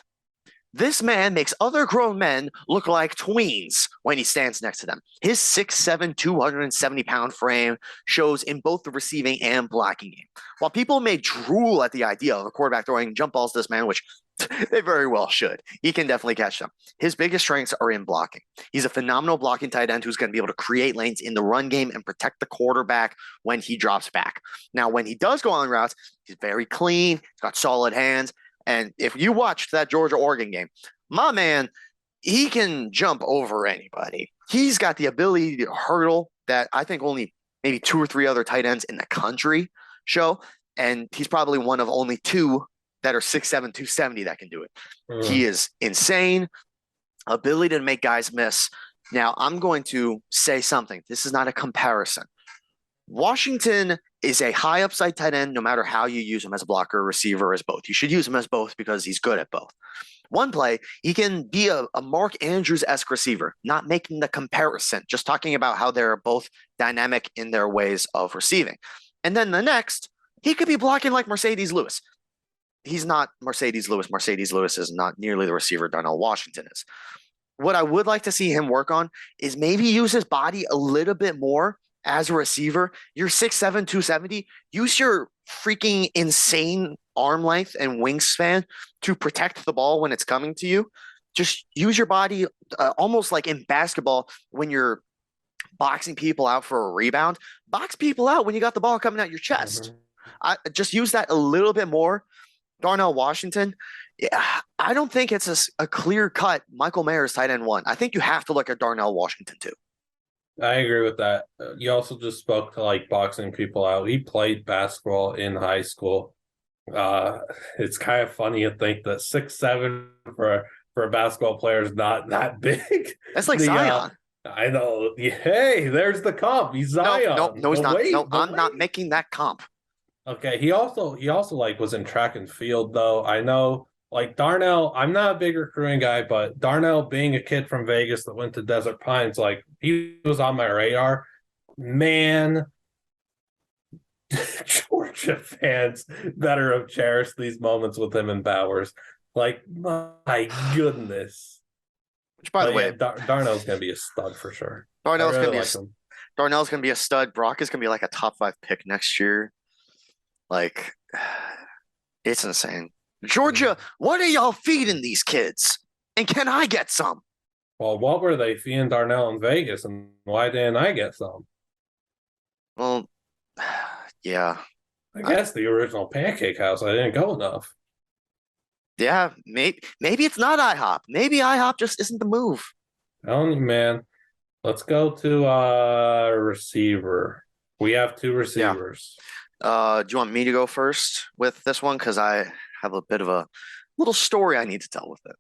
This man makes other grown men look like tweens when he stands next to them. His 6'7", 270-pound frame shows in both the receiving and blocking game. While people may drool at the idea of a quarterback throwing jump balls to this man, which they very well should, he can definitely catch them. His biggest strengths are in blocking. He's a phenomenal blocking tight end who's going to be able to create lanes in the run game and protect the quarterback when he drops back. Now, when he does go on routes, he's very clean. He's got solid hands. And if you watched that Georgia-Oregon game, my man, he can jump over anybody. He's got the ability to hurdle that I think only maybe 2 or 3 other tight ends in the country show. And he's probably one of only 2 that are 6'7", 270 that can do it. He is insane. Ability to make guys miss. Now, I'm going to say something. This is not a comparison. Washington is a high upside tight end no matter how you use him as a blocker, receiver, as both. You should use him as both because he's good at both. One play, he can be a Mark Andrews-esque receiver, not making the comparison, just talking about how they're both dynamic in their ways of receiving. And then the next, he could be blocking like Mercedes Lewis. He's not Mercedes Lewis. Mercedes Lewis is not nearly the receiver Darnell Washington is. What I would like to see him work on is maybe use his body a little bit more as a receiver. You're 6'7", 270. Use your freaking insane arm length and wingspan to protect the ball when it's coming to you. Just use your body almost like in basketball when you're boxing people out for a rebound. Box people out when you got the ball coming out your chest. I just use that a little bit more. Darnell Washington, yeah, I don't think it's a clear cut Michael Mayer's tight end 1. I think you have to look at Darnell Washington too. I agree with that. You also just spoke to like boxing people out. He played basketball in high school. It's kind of funny to think that 6'7" for a basketball player is not that big. That's like Zion. I know. Hey, there's the comp. He's Zion. No, he's not. No, I'm not making that comp. Okay, he also like was in track and field though. I know, like Darnell, I'm not a big recruiting guy, but Darnell being a kid from Vegas that went to Desert Pines, like he was on my radar. Man, Georgia fans better have cherished these moments with him and Bowers. Like, my goodness. Which, by the way, Darnell's gonna be a stud for sure. Darnell's gonna be a stud. Brock is gonna be like a top 5 pick next year. Like, it's insane. Georgia, what are y'all feeding these kids? And can I get some? Well, what were they feeding Darnell in Vegas, and why didn't I get some? Well, yeah. I guess the original Pancake House, I didn't go enough. Yeah, maybe it's not IHOP. Maybe IHOP just isn't the move. Telling you, man. Let's go to receiver. We have 2 receivers. Yeah. Do you want me to go first with this one? Because I have a bit of a little story I need to tell with it.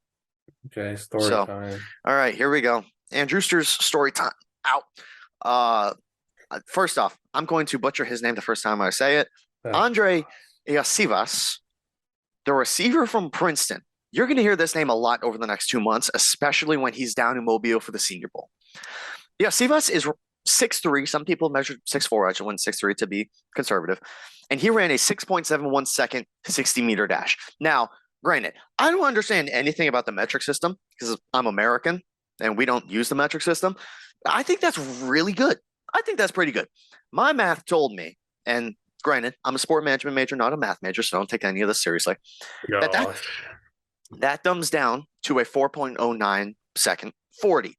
Okay, story time. All right, here we go. Andrewster's story time. Out. First off, I'm going to butcher his name the first time I say it. Andre Iosivas, the receiver from Princeton. You're going to hear this name a lot over the next 2 months, especially when he's down in Mobile for the Senior Bowl. Iosivas is 6'3". Some people measured 6'4". I just went 6'3" to be conservative. And he ran a 6.71 second 60-meter dash. Now, granted, I don't understand anything about the metric system because I'm American and we don't use the metric system. I think that's really good. I think that's pretty good. My math told me, and granted, I'm a sport management major, not a math major, so don't take any of this seriously. That dumbs down to a 4.09 second 40.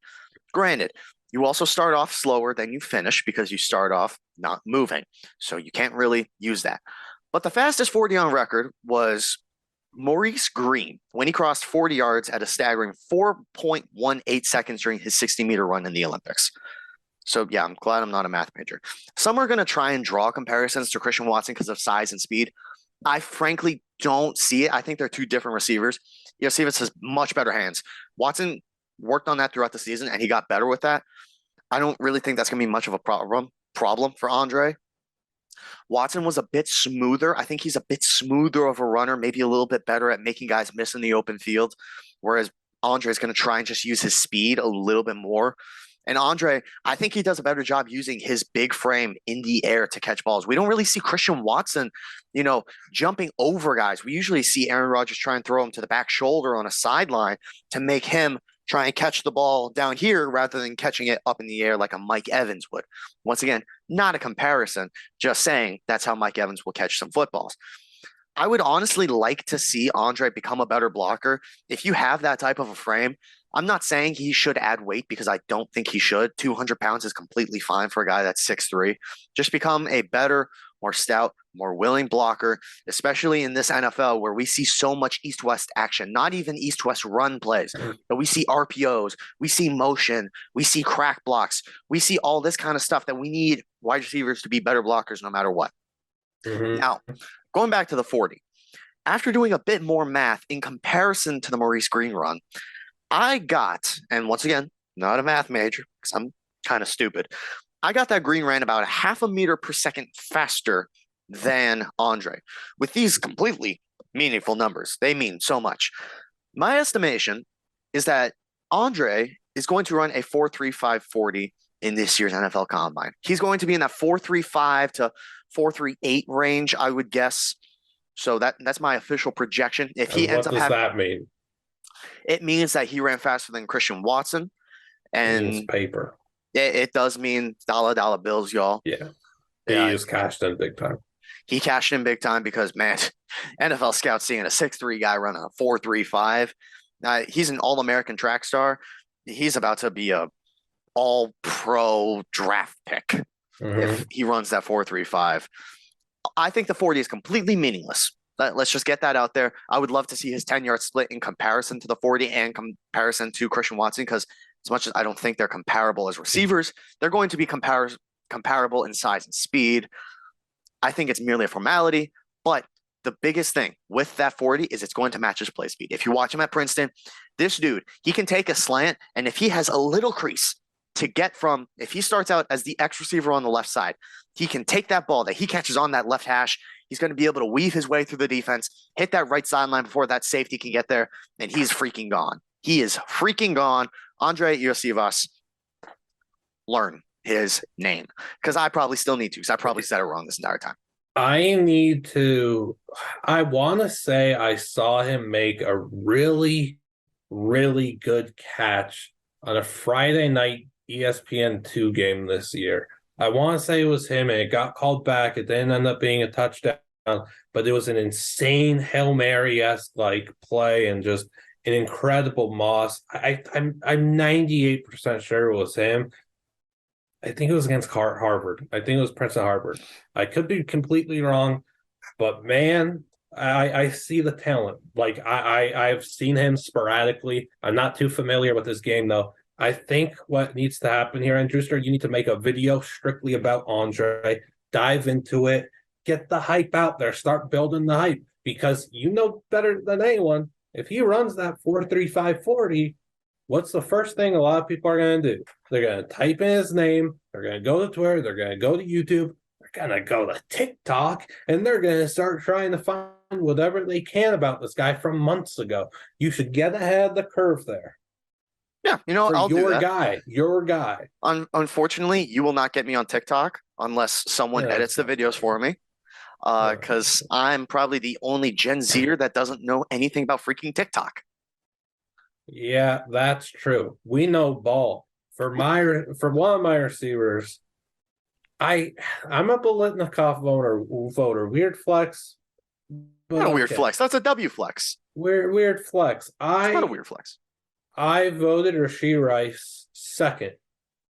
Granted, you also start off slower than you finish because you start off not moving. So you can't really use that. But the fastest 40 on record was Maurice Green when he crossed 40 yards at a staggering 4.18 seconds during his 60-meter run in the Olympics. So, yeah, I'm glad I'm not a math major. Some are going to try and draw comparisons to Christian Watson because of size and speed. I frankly don't see it. I think they're 2 different receivers. Iosivas has much better hands. Watson worked on that throughout the season, and he got better with that. I don't really think that's going to be much of a problem for Andre. Watson was a bit smoother. I think he's a bit smoother of a runner, maybe a little bit better at making guys miss in the open field, whereas Andre is going to try and just use his speed a little bit more. And Andre, I think he does a better job using his big frame in the air to catch balls. We don't really see Christian Watson, jumping over guys. We usually see Aaron Rodgers try and throw him to the back shoulder on a sideline to make him try and catch the ball down here rather than catching it up in the air like a Mike Evans would. Once again, not a comparison, just saying that's how Mike Evans will catch some footballs. I would honestly like to see Andre become a better blocker. If you have that type of a frame, I'm not saying he should add weight because I don't think he should. 200 pounds is completely fine for a guy that's 6'3". Just become a better, more stout, more willing blocker, especially in this NFL where we see so much east-west action, not even east-west run plays, but we see RPOs, we see motion, we see crack blocks, we see all this kind of stuff that we need wide receivers to be better blockers no matter what. Mm-hmm. Now, going back to the 40, after doing a bit more math in comparison to the Maurice Green run, I got, and once again, not a math major because I'm kind of stupid, I got that Green ran about a half a meter per second faster than Andre. With these completely meaningful numbers, they mean so much. My estimation is that Andre is going to run a 4.3540 in this year's NFL Combine. He's going to be in that 4.35 to 4.38 range, I would guess. So that's my official projection. If he ends up having, what does that mean? It means that he ran faster than Christian Watson. And paper. It does mean dollar bills, y'all. Yeah. He just cashed in big time. He cashed in big time because, man, NFL scouts seeing a 6'3" guy run a 4.35. He's an all-American track star. He's about to be a all-pro draft pick if he runs that 4.35. I think the 40 is completely meaningless. Let's just get that out there. I would love to see his 10-yard split in comparison to the 40 and comparison to Christian Watson, because as much as I don't think they're comparable as receivers, they're going to be comparable in size and speed. I think it's merely a formality, but the biggest thing with that 40 is it's going to match his play speed. If you watch him at Princeton, this dude, he can take a slant, and if he has a little crease to get from, if he starts out as the X receiver on the left side, he can take that ball that he catches on that left hash. He's going to be able to weave his way through the defense, hit that right sideline before that safety can get there, and he's freaking gone. He is freaking gone. Andre Iosivas, learn his name, because I probably still need to, because I probably said it wrong this entire time. I want to say I saw him make a really, really good catch on a Friday night ESPN2 game this year. I want to say it was him, and it got called back. It didn't end up being a touchdown, but it was an insane Hail Mary-esque play and just an incredible moss. I'm 98% sure it was him. I think it was against Harvard. I think it was Princeton Harvard. I could be completely wrong, but man, I see the talent. I've seen him sporadically. I'm not too familiar with his game though. I think what needs to happen here, and Drewster, you need to make a video strictly about Andre, dive into it, get the hype out there, start building the hype, because you know better than anyone, if he runs that 4.3540, what's the first thing a lot of people are going to do? They're going to type in his name, they're going to go to Twitter, they're going to go to YouTube, they're going to go to TikTok, and they're going to start trying to find whatever they can about this guy from months ago. You should get ahead of the curve there. Yeah, I'll do that. Your guy. Unfortunately, you will not get me on TikTok unless someone edits the videos for me, because I'm probably the only Gen Zer that doesn't know anything about freaking TikTok. Yeah, that's true. We know ball. For one of my receivers, I'm a Bolitnikoff voter. Weird flex. Not a weird flex. That's a W flex. Weird flex. It's not a weird flex. I voted Rashee Rice second.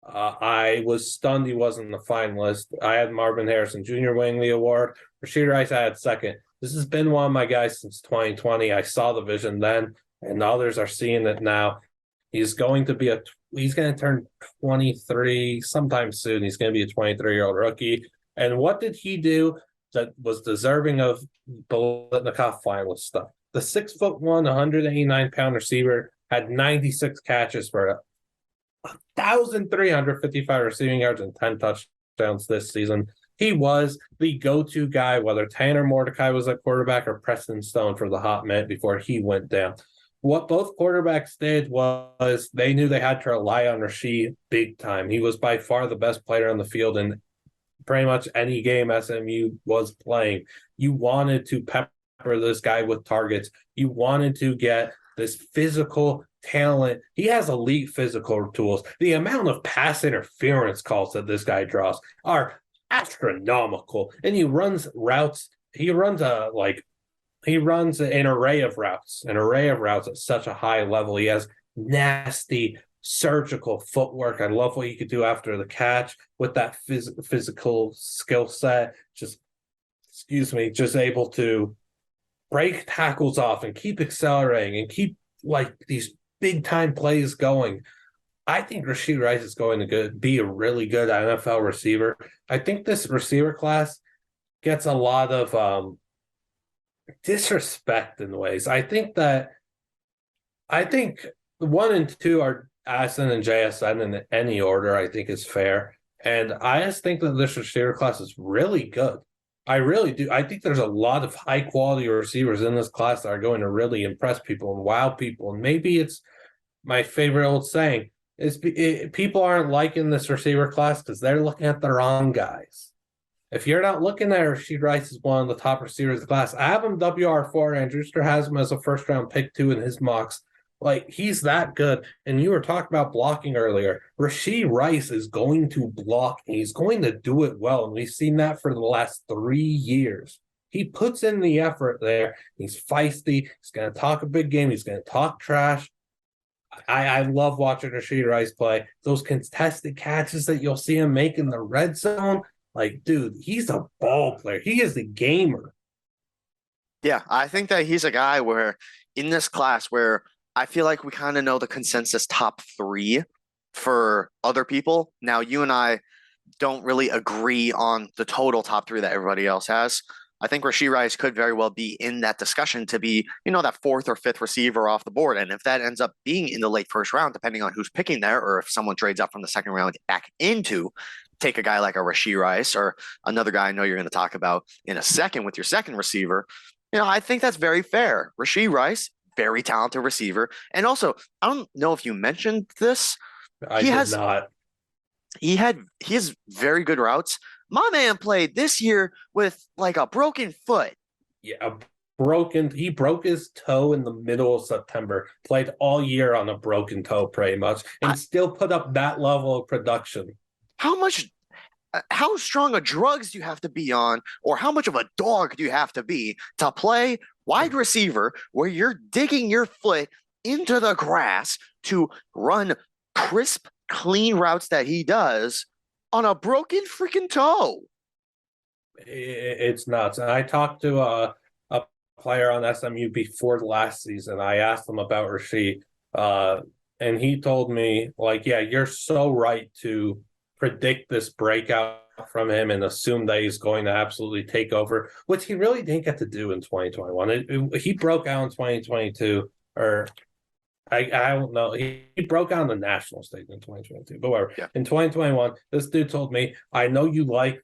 I was stunned he wasn't the finalist. I had Marvin Harrison Jr. winning the award. Rashee Rice I had second. This has been one of my guys since 2020. I saw the vision then, and others are seeing it now. He's going to turn 23 sometime soon. He's going to be a 23-year-old rookie. And what did he do that was deserving of Bolitnikoff finalist stuff? The 6'1", 189-pound receiver had 96 catches for 1,355 receiving yards and 10 touchdowns this season. He was the go-to guy, whether Tanner Mordecai was at quarterback or Preston Stone for the hot minute before he went down. What both quarterbacks did was they knew they had to rely on Rasheed big time. He was by far the best player on the field in pretty much any game SMU was playing. You wanted to pepper this guy with targets. You wanted to get this physical talent. He has elite physical tools. The amount of pass interference calls that this guy draws are astronomical. And he runs routes. He runs an array of routes at such a high level. He has nasty surgical footwork. I love what he could do after the catch with that physical skill set. Just able to break tackles off and keep accelerating and keep like these big time plays going. I think Rashee Rice is going to be a really good NFL receiver. I think this receiver class gets a lot of disrespect in ways. I think 1 and 2 are Addison and JSN in any order, I think is fair. And I just think that this receiver class is really good. I really do. I think there's a lot of high quality receivers in this class that are going to really impress people and wow people. And maybe it's my favorite old saying is people aren't liking this receiver class because they're looking at the wrong guys. If you're not looking at Rashee Rice as one of the top receivers of the class, I have him WR4, and Drewster has him as a first-round pick, too, in his mocks. Like, he's that good. And you were talking about blocking earlier. Rashee Rice is going to block. He's going to do it well, and we've seen that for the last 3 years. He puts in the effort there. He's feisty. He's going to talk a big game. He's going to talk trash. I love watching Rashee Rice play. Those contested catches that you'll see him make in the red zone, like, dude, he's a ball player. He is a gamer. Yeah, I think that he's a guy where in this class where I feel like we kind of know the consensus top 3 for other people. Now, you and I don't really agree on the total top 3 that everybody else has. I think Rashee Rice could very well be in that discussion to be, that 4th or 5th receiver off the board. And if that ends up being in the late first round, depending on who's picking there, or if someone trades up from the second round back into, take a guy like a Rashee Rice or another guy I know you're going to talk about in a second with your second receiver, I think that's very fair. Rashee Rice, very talented receiver. And also, I don't know if you mentioned this. He has very good routes. My man played this year with like a broken foot. Yeah, he broke his toe in the middle of September, played all year on a broken toe pretty much, and still put up that level of production. How strong of drugs do you have to be on, or how much of a dog do you have to be to play wide receiver where you're digging your foot into the grass to run crisp, clean routes that he does on a broken freaking toe? It's nuts. And I talked to a player on SMU before last season. I asked him about Rashee, and he told me, like, yeah, you're so right to predict this breakout from him and assume that he's going to absolutely take over, which he really didn't get to do in 2021. He broke out in 2022, or I don't know. He broke out on the national stage in 2022, but whatever. Yeah. In 2021, this dude told me, I know you like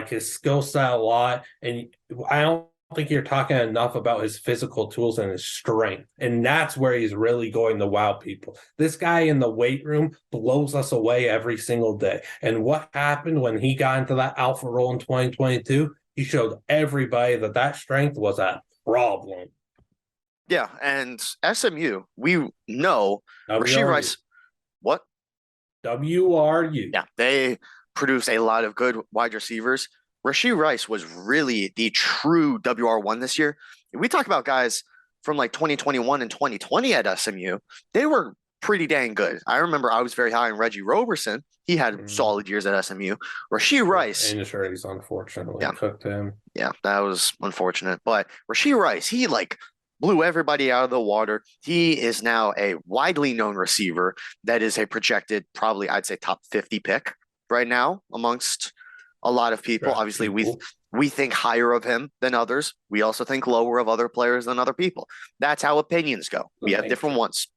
his skill set a lot, and I don't think you're talking enough about his physical tools and his strength. And that's where he's really going to wow people. This guy in the weight room blows us away every single day. And what happened when he got into that alpha role in 2022? He showed everybody that strength was a problem. Yeah, and SMU, we know Rashee Rice. What? WRU. Yeah, they produce a lot of good wide receivers. Rashee Rice was really the true WR1 this year. If we talk about guys from like 2021 and 2020 at SMU, they were pretty dang good. I remember I was very high on Reggie Roberson. He had solid years at SMU. Rashee Rice. Injuries, unfortunately, cooked him. Yeah, that was unfortunate. But Rashee Rice, he blew everybody out of the water. He is now a widely known receiver that is a projected, probably I'd say top 50 pick right now amongst a lot of people. Obviously, we think higher of him than others. We also think lower of other players than other people. That's how opinions go. We have different ones.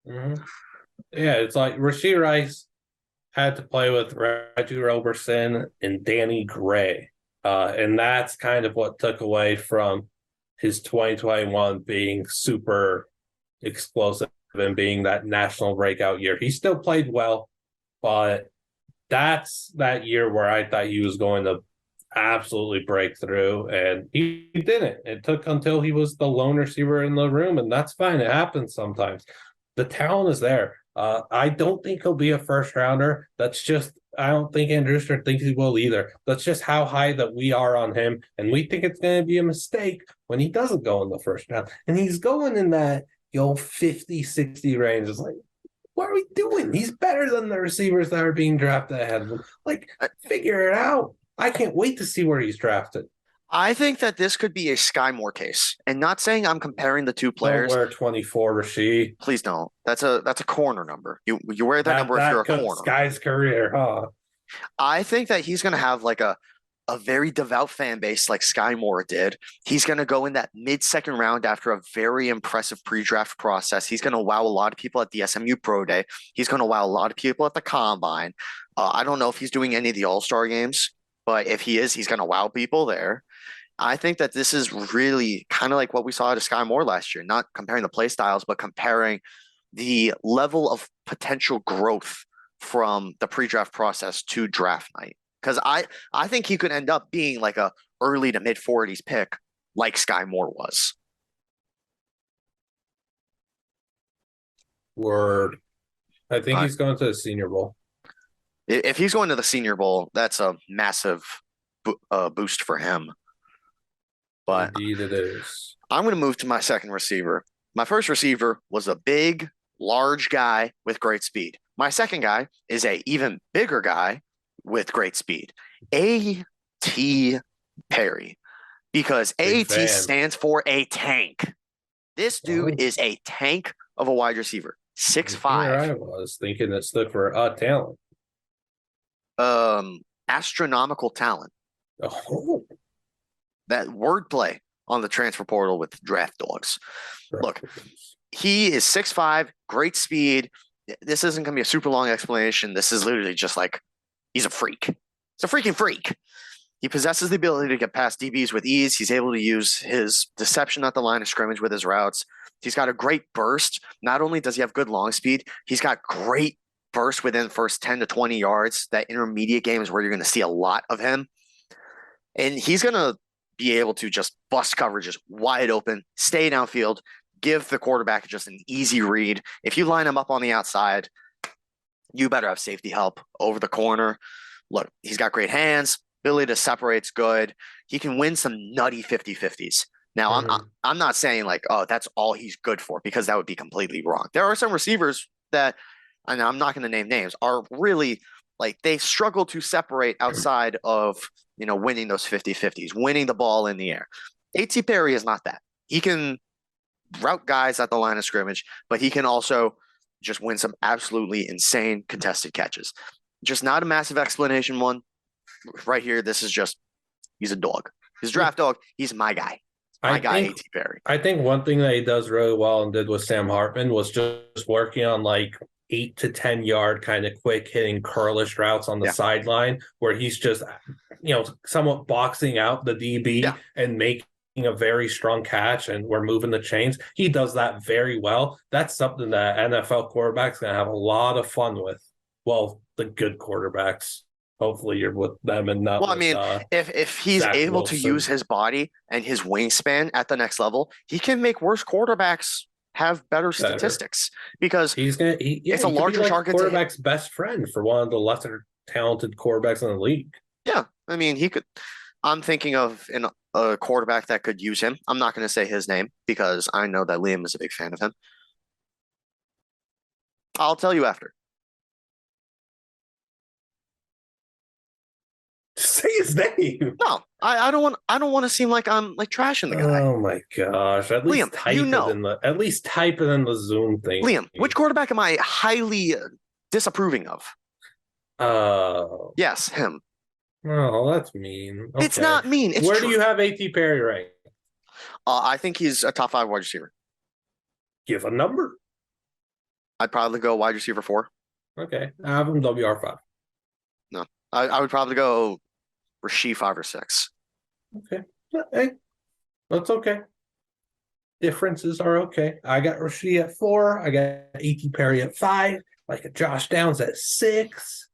Mm-hmm. Yeah, it's like Rashid Rice had to play with Reggie Roberson and Danny Gray. And that's kind of what took away from his 2021 being super explosive and being that national breakout year. He still played well, but that's that year where I thought he was going to absolutely break through, and he didn't. It took until he was the lone receiver in the room, and that's fine. It happens sometimes. The talent is there. I don't think he'll be a first rounder. I don't think Andrew Stern thinks he will either. That's just how high that we are on him. And we think it's going to be a mistake when he doesn't go in the first round. And he's going in that 50, 60 range. It's like, what are we doing? He's better than the receivers that are being drafted ahead of him. Like, figure it out. I can't wait to see where he's drafted. I think that this could be a Sky Moore case, and not saying I'm comparing the two players. Don't wear 24, Rashid. Please don't. That's a corner number. You wear that number if you're a corner. Sky's career, huh? I think that he's going to have like a very devout fan base like Sky Moore did. He's going to go in that mid-second round after a very impressive pre-draft process. He's going to wow a lot of people at the SMU Pro Day. He's going to wow a lot of people at the Combine. I don't know if he's doing any of the All-Star games, but if he is, he's going to wow people there. I think that this is really kind of like what we saw out of Sky Moore last year, not comparing the play styles, but comparing the level of potential growth from the pre-draft process to draft night. Because I think he could end up being like a early to mid 40s pick like Sky Moore was. Word. I think he's going to the Senior Bowl. If he's going to the Senior Bowl, that's a massive boost for him. But indeed it is. I'm going to move to my second receiver. My first receiver was a big, large guy with great speed. My second guy is a even bigger guy with great speed. A.T. Perry. Because A.T. stands for a tank. This dude is a tank of a wide receiver. 6'5". I was thinking it stood for talent. Astronomical talent. Oh. That wordplay on the transfer portal with draft dogs. Look, he is 6'5", great speed. This isn't going to be a super long explanation. This is literally just like, he's a freak. He's a freaking freak. He possesses the ability to get past DBs with ease. He's able to use his deception at the line of scrimmage with his routes. He's got a great burst. Not only does he have good long speed, he's got great burst within the first 10 to 20 yards. That intermediate game is where you're going to see a lot of him. And he's going to be able to just bust coverages wide open, stay downfield, give the quarterback just an easy read. If you line him up on the outside, you better have safety help over the corner. Look, he's got great hands, ability to separate's good. He can win some nutty 50-50s. Now, I'm not saying like, oh, that's all he's good for, because that would be completely wrong. There are some receivers that, and I'm not going to name names, are really like they struggle to separate outside of, winning those 50-50s, winning the ball in the air. A.T. Perry is not that. He can route guys at the line of scrimmage, but he can also just win some absolutely insane contested catches. Just not a massive explanation one right here. This is just, he's a dog. He's a draft dog. He's my guy. A.T. Perry. I think one thing that he does really well and did with Sam Hartman was just working on like 8 to 10 yard kind of quick hitting curlish routes on the sideline, where he's just, somewhat boxing out the DB and making a very strong catch, and we're moving the chains. He does that very well. That's something that NFL quarterbacks going to have a lot of fun with. Well, the good quarterbacks. Hopefully you're with them and not. Well, if he's Zach able Wilson to use his body and his wingspan at the next level, he can make worse quarterbacks have better statistics, because it's a larger target. Quarterback's best friend for one of the lesser talented quarterbacks in the league. Yeah, he could. I'm thinking of a quarterback that could use him. I'm not going to say his name because I know that Liam is a big fan of him. I'll tell you after. Say his name. No, I don't want to seem like I'm like trashing the guy. Oh my gosh! At least Liam, type it in the Zoom thing. Liam, which quarterback am I highly disapproving of? Oh, yes, him. Oh, that's mean. It's Okay. not mean. It's Where do true. you have A.T. Perry ranked? I think he's a top 5 wide receiver. Give a number. I'd probably go wide receiver 4. Okay. I have him WR5. No, I would probably go Rasheed 5 or 6. Okay. Hey, that's okay. Differences are okay. I got Rasheed at 4. I got A.T. Perry at 5. Like a Josh Downs at 6.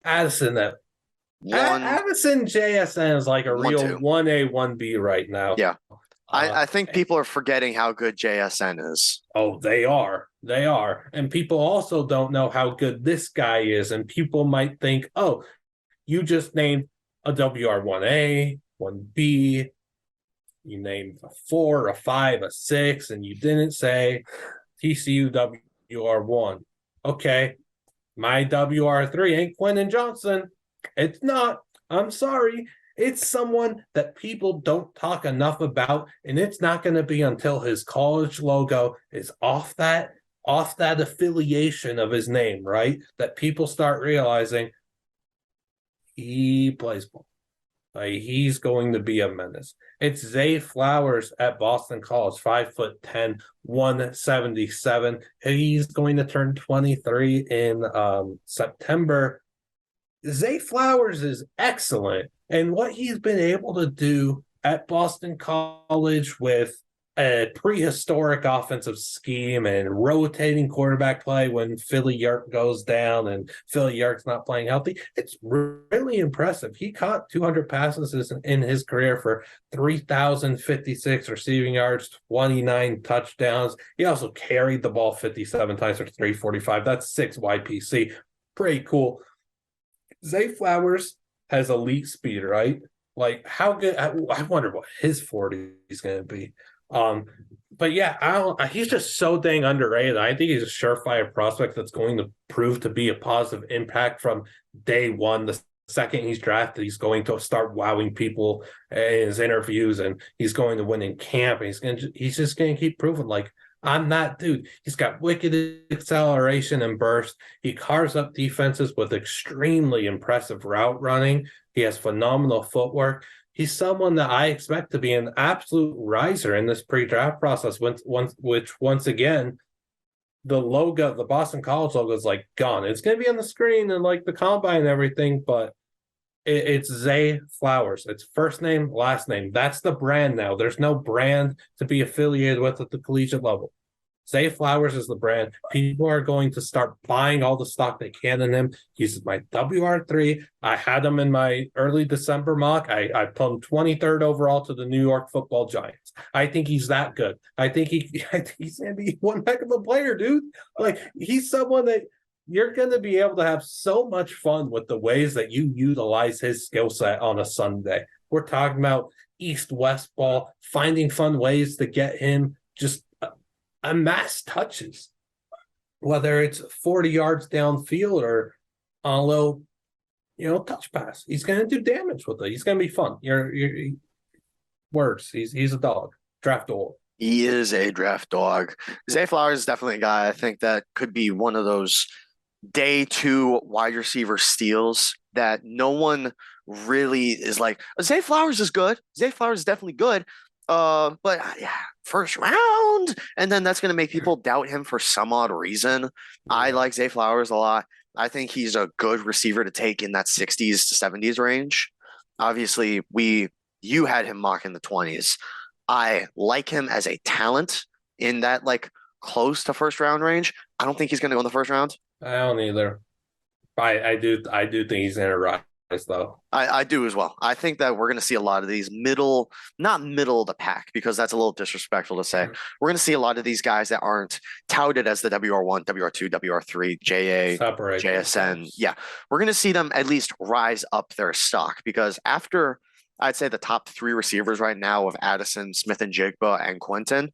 Addison at Addison JSN is like a real 1-2. 1A, 1B right now. Yeah. I think people are forgetting how good JSN is. Oh, they are. They are. And people also don't know how good this guy is. And people might think, oh, you just named a WR1A, 1B, you named a 4, a 5, a 6, and you didn't say TCU WR1. Okay. My WR3 ain't Quentin Johnson. It's not. I'm sorry. It's someone that people don't talk enough about, and it's not going to be until his college logo is off that affiliation of his name, right? That people start realizing he plays ball. He's going to be a menace. It's Zay Flowers at Boston College, 5'10", 177. He's going to turn 23 in September. Zay Flowers is excellent. And what he's been able to do at Boston College with a prehistoric offensive scheme and rotating quarterback play when Philly Yerk goes down and Philly Yerk's not playing healthy, it's really impressive. He caught 200 passes in his career for 3,056 receiving yards, 29 touchdowns. He also carried the ball 57 times for 345. That's 6 YPC. Pretty cool. Zay Flowers has elite speed, right? Like how good? I wonder what his 40 is going to be. But yeah, he's just so dang underrated. I think he's a surefire prospect that's going to prove to be a positive impact from day one. The second he's drafted, he's going to start wowing people in his interviews, and he's going to win in camp. And he's just going to keep proving like I'm that dude. He's got wicked acceleration and burst. He carves up defenses with extremely impressive route running. He has phenomenal footwork. He's someone that I expect to be an absolute riser in this pre-draft process. Which once again, the logo, the Boston College logo is like gone. It's going to be on the screen and like the combine and everything, but it's Zay Flowers. It's first name, last name. That's the brand now. There's no brand to be affiliated with at the collegiate level. Zay Flowers is the brand. People are going to start buying all the stock they can in him. He's my WR3. I had him in my early December mock. I put him 23rd overall to the New York Football Giants. I think he's that good. I think he's going to be one heck of a player, dude. Like, he's someone that you're going to be able to have so much fun with the ways that you utilize his skill set on a Sunday. We're talking about east-west ball, finding fun ways to get him just amass touches, whether it's 40 yards downfield or a little, touch pass. He's going to do damage with it. He's going to be fun. Words. He's a dog. Draft dog. He is a draft dog. Zay Flowers is definitely a guy I think that could be one of those day 2 wide receiver steals that no one really is like, Zay Flowers is good. Zay Flowers is definitely good. But yeah, first round, and then that's going to make people doubt him for some odd reason. I like Zay Flowers a lot. I think he's a good receiver to take in that 60s to 70s range. Obviously, you had him mock in the 20s. I like him as a talent in that like close to first round range. I don't think he's going to go in the first round. I don't either. I do think he's going to rise though. I do as well. I think that we're going to see a lot of these not middle of the pack, because that's a little disrespectful to say. We're going to see a lot of these guys that aren't touted as the WR1, WR2, WR3, JA, Separate JSN. Yeah, we're going to see them at least rise up their stock, because after I'd say the top 3 receivers right now of Addison, Smith and Jigba, and Quentin,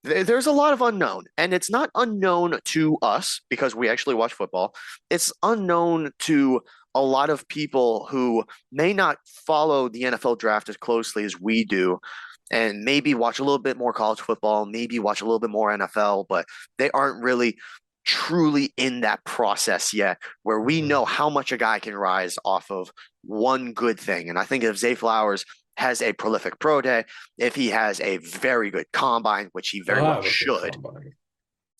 there's a lot of unknown, and it's not unknown to us because we actually watch football. It's unknown to a lot of people who may not follow the NFL draft as closely as we do, and maybe watch a little bit more college football, maybe watch a little bit more NFL, but they aren't really truly in that process yet where we know how much a guy can rise off of one good thing. And I think if Zay Flowers has a prolific pro day, if he has a very good combine, which he very well should,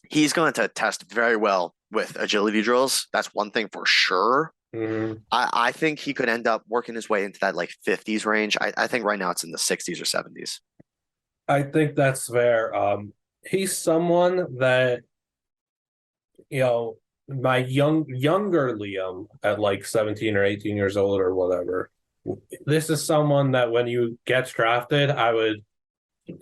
he's going to test very well with agility drills. That's one thing for sure. Mm-hmm. I think he could end up working his way into that like 50s range. I think right now it's in the 60s or 70s. I think that's fair. He's someone that, my younger Liam at like 17 or 18 years old or whatever, this is someone that when you get drafted, I would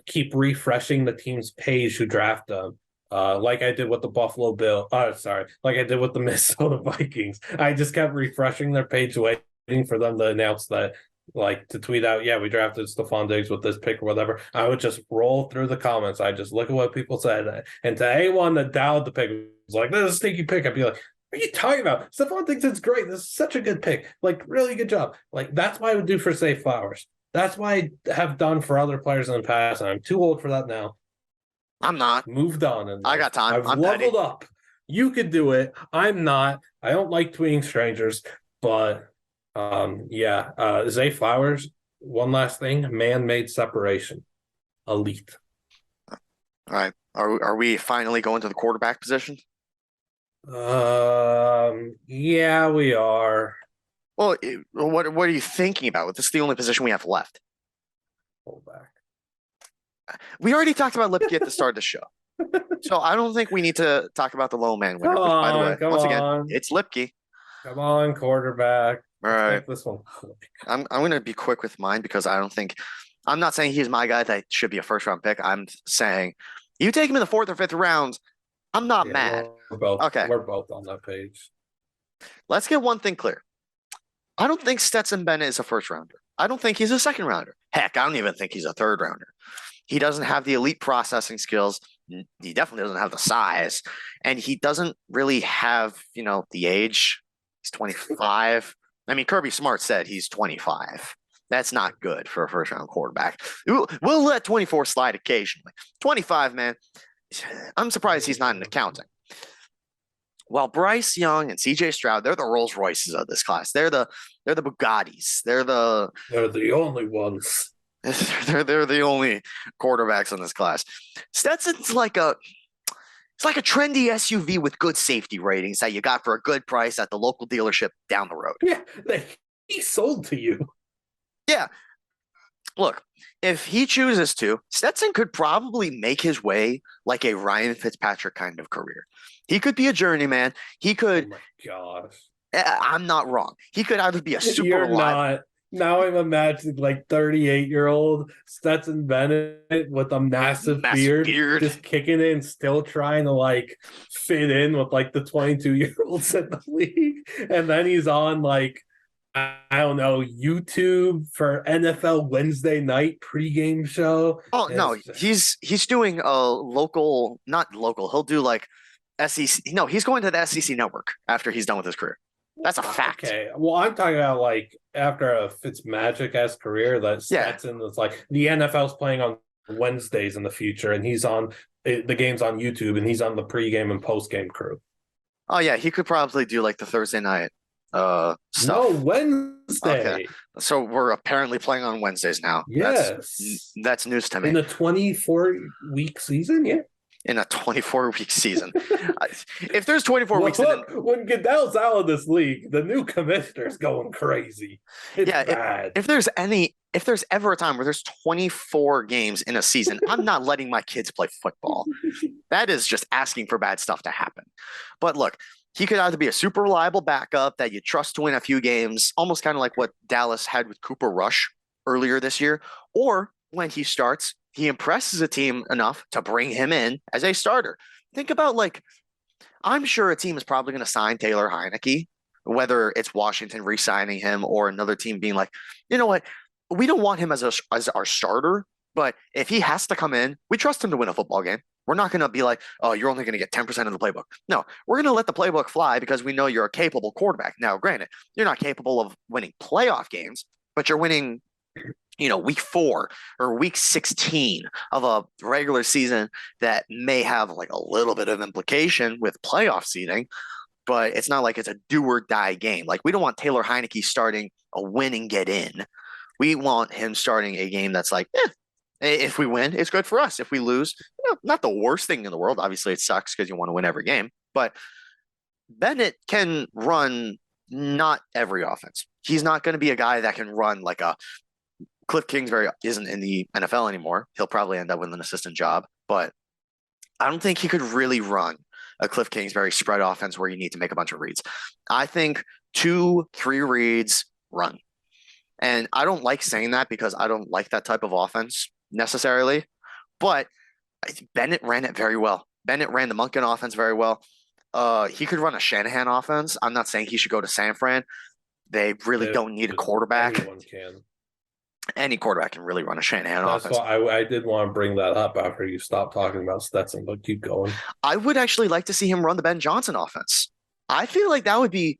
keep refreshing the team's page who draft them. Like I did with the Buffalo Bill. Like I did with the Minnesota Vikings. I just kept refreshing their page, waiting for them to announce that, like to tweet out, yeah, we drafted Stephon Diggs with this pick or whatever. I would just roll through the comments. I just look at what people said, and to anyone that doubted the pick was like, "This is a stinky pick," I'd be like, "What are you talking about? Stephon Diggs is great. This is such a good pick. Like, really good job." Like that's what I would do for Zay Flowers. That's what I have done for other players in the past, and I'm too old for that now. I'm not. Moved on. And I got time. I've leveled up. You could do it. I'm not. I don't like tweeting strangers, but Zay Flowers, one last thing, man-made separation. Elite. All right. Are we finally going to the quarterback position? Yeah, we are. Well, what are you thinking about? This is the only position we have left. Fullback. We already talked about Lipke at the start of the show. So I don't think we need to talk about the low man winner. Which, by the way, once again, it's Lipke. Come on, quarterback. All right. This one. I'm going to be quick with mine because I'm not saying he's my guy that should be a first round pick. I'm saying you take him in the 4th or 5th round, I'm not mad. We're both okay. We're both on that page. Let's get one thing clear. I don't think Stetson Bennett is a first rounder. I don't think he's a second rounder. Heck, I don't even think he's a third rounder. He doesn't have the elite processing skills. He definitely doesn't have the size. And he doesn't really have, the age. He's 25. I mean, Kirby Smart said he's 25. That's not good for a first-round quarterback. We'll let 24 slide occasionally. 25, man. I'm surprised he's not in accounting. While Bryce Young and CJ Stroud, they're the Rolls Royces of this class. They're the Bugattis. They're the only ones. They're the only quarterbacks in this class. Stetson's like a trendy SUV with good safety ratings that you got for a good price at the local dealership down the road. Yeah, he sold to you. Yeah. Look, if he chooses to, Stetson could probably make his way like a Ryan Fitzpatrick kind of career. He could be a journeyman. He could. Oh my gosh. I'm not wrong. He could either be a super You're reliable. not. Now I'm imagining like 38-year-old Stetson Bennett with a massive beard, just kicking in, still trying to like fit in with like the 22-year-olds in the league. And then he's on like, I don't know, YouTube for NFL Wednesday night pregame show. Oh, no, he's doing a local, not local. He'll do like SEC. No, he's going to the SEC network after he's done with his career. That's a fact. Okay. Well, I'm talking about like after a Fitzmagic-esque career that Stetson was like the NFL's playing on Wednesdays in the future, and he's on the game's on YouTube, and he's on the pregame and postgame crew. Oh yeah, he could probably do like the Thursday night stuff. No, Wednesday. Okay. So we're apparently playing on Wednesdays now. Yes. That's news to me. In a 24-week season, yeah. In a 24-week season. If there's 24 weeks when Goodell's out of this league, the new commissioner's going crazy. It's bad. If there's ever a time where there's 24 games in a season, I'm not letting my kids play football. That is just asking for bad stuff to happen. But look, he could either be a super reliable backup that you trust to win a few games, almost kind of like what Dallas had with Cooper Rush earlier this year, or when he starts, he impresses a team enough to bring him in as a starter. Think about I'm sure a team is probably going to sign Taylor Heineke, whether it's Washington re-signing him or another team being like, you know what, we don't want him as our starter, but if he has to come in, we trust him to win a football game. We're not going to be like, oh, you're only going to get 10% of the playbook. No, we're going to let the playbook fly because we know you're a capable quarterback. Now, granted, you're not capable of winning playoff games, but you're winning week 4 or week 16 of a regular season that may have like a little bit of implication with playoff seeding, but it's not like it's a do or die game. Like we don't want Taylor Heineke starting a win and get in. We want him starting a game that's like, if we win, it's good for us. If we lose, not the worst thing in the world. Obviously, it sucks because you want to win every game, but Bennett can run not every offense. He's not going to be a guy that can run like a Cliff Kingsbury isn't in the NFL anymore. He'll probably end up with an assistant job, but I don't think he could really run a Cliff Kingsbury spread offense where you need to make a bunch of reads. I think 2-3 reads, run. And I don't like saying that because I don't like that type of offense necessarily, but Bennett ran it very well. Bennett ran the Monken offense very well. He could run a Shanahan offense. I'm not saying he should go to San Fran. They really don't need a quarterback. Anyone can. Any quarterback can really run a Shanahan That's offense. why I did want to bring that up after you stopped talking about Stetson, but keep going. I would actually like to see him run the Ben Johnson offense. I feel like that would be.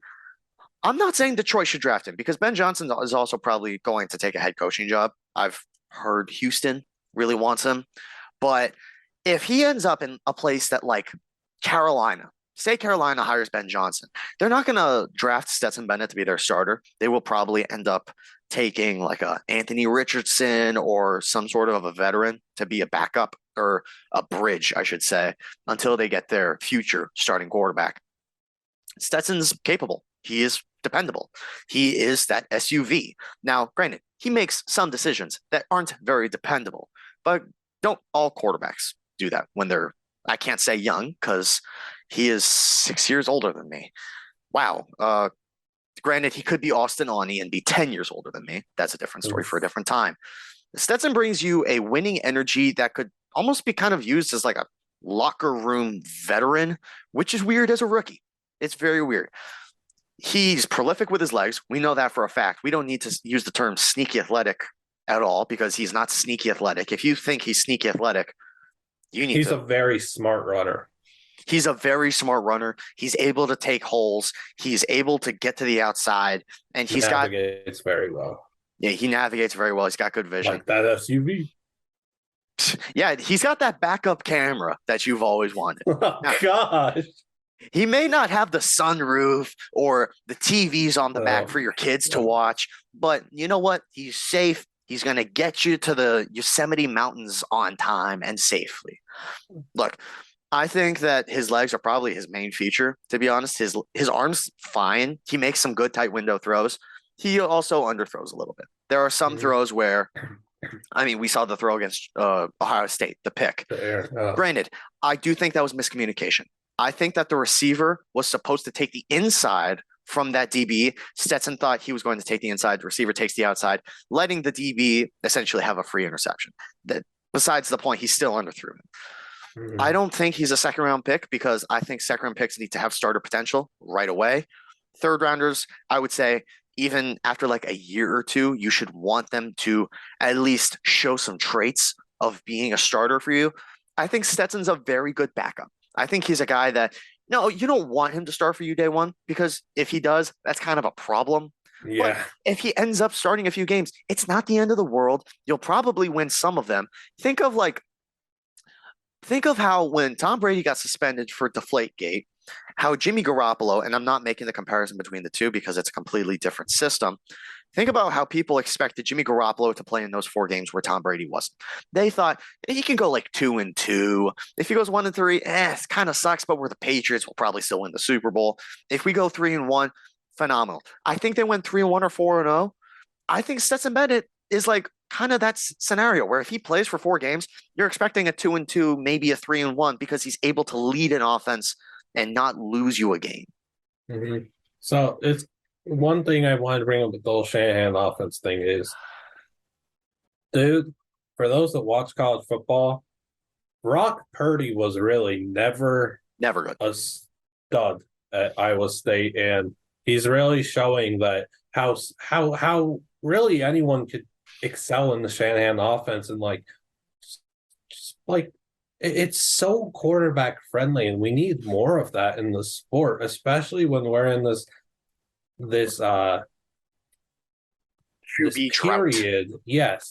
I'm not saying Detroit should draft him because Ben Johnson is also probably going to take a head coaching job. I've heard Houston really wants him. But if he ends up in a place that like Carolina, say Carolina hires Ben Johnson, they're not going to draft Stetson Bennett to be their starter. They will probably end up taking like a Anthony Richardson or some sort of a veteran to be a backup or a bridge, I should say, until they get their future starting quarterback. Stetson's capable. He is dependable. He is that SUV. Now, granted, he makes some decisions that aren't very dependable, but don't all quarterbacks do that when they're, I can't say young because he is 6 years older than me. Wow. Granted, he could be Austin Aune and be 10 years older than me. That's a different story for a different time. Stetson brings you a winning energy that could almost be kind of used as like a locker room veteran, which is weird as a rookie. It's very weird. He's prolific with his legs. We know that for a fact. We don't need to use the term sneaky athletic at all because he's not sneaky athletic. If you think he's sneaky athletic, he's a very smart runner. He's a very smart runner. He's able to take holes. He's able to get to the outside, and he navigates very well. Yeah, he navigates very well. He's got good vision. Like that SUV. Yeah, he's got that backup camera that you've always wanted. Oh, now, gosh. He may not have the sunroof or the TVs on the back for your kids to watch, but you know what? He's safe. He's going to get you to the Yosemite Mountains on time and safely. Look, I think that his legs are probably his main feature, to be honest. His arm's fine. He makes some good tight window throws. He also underthrows a little bit. There are some throws where, I mean, we saw the throw against Ohio State, the pick. Granted, I do think that was miscommunication. I think that the receiver was supposed to take the inside from that DB. Stetson thought he was going to take the inside. The receiver takes the outside, letting the DB essentially have a free interception. That, besides the point, he still underthrew him. I don't think he's a second-round pick because I think second-round picks need to have starter potential right away. Third-rounders, I would say, even after like a year or two, you should want them to at least show some traits of being a starter for you. I think Stetson's a very good backup. I think he's a guy that, no, you don't want him to start for you day one because if he does, that's kind of a problem. Yeah. But if he ends up starting a few games, it's not the end of the world. You'll probably win some of them. Think of how when Tom Brady got suspended for Deflategate, how Jimmy Garoppolo, and I'm not making the comparison between the two because it's a completely different system. Think about how people expected Jimmy Garoppolo to play in those 4 games where Tom Brady wasn't. They thought he can go like 2-2. If he goes 1-3, it kind of sucks, but we're the Patriots. We'll probably still win the Super Bowl. If we go 3-1, phenomenal. I think they went 3-1 or 4-0. I think Stetson Bennett is like kind of that scenario where if he plays for 4 games, you're expecting a 2-2, maybe a 3-1 because he's able to lead an offense and not lose you a game. So it's one thing I wanted to bring up with the whole Shanahan offense thing is, dude, for those that watch college football, Brock Purdy was really never good. A stud at Iowa State, and he's really showing that how really anyone could excel in the Shanahan offense, and just it's so quarterback friendly, and we need more of that in the sport, especially when we're in this QB drought.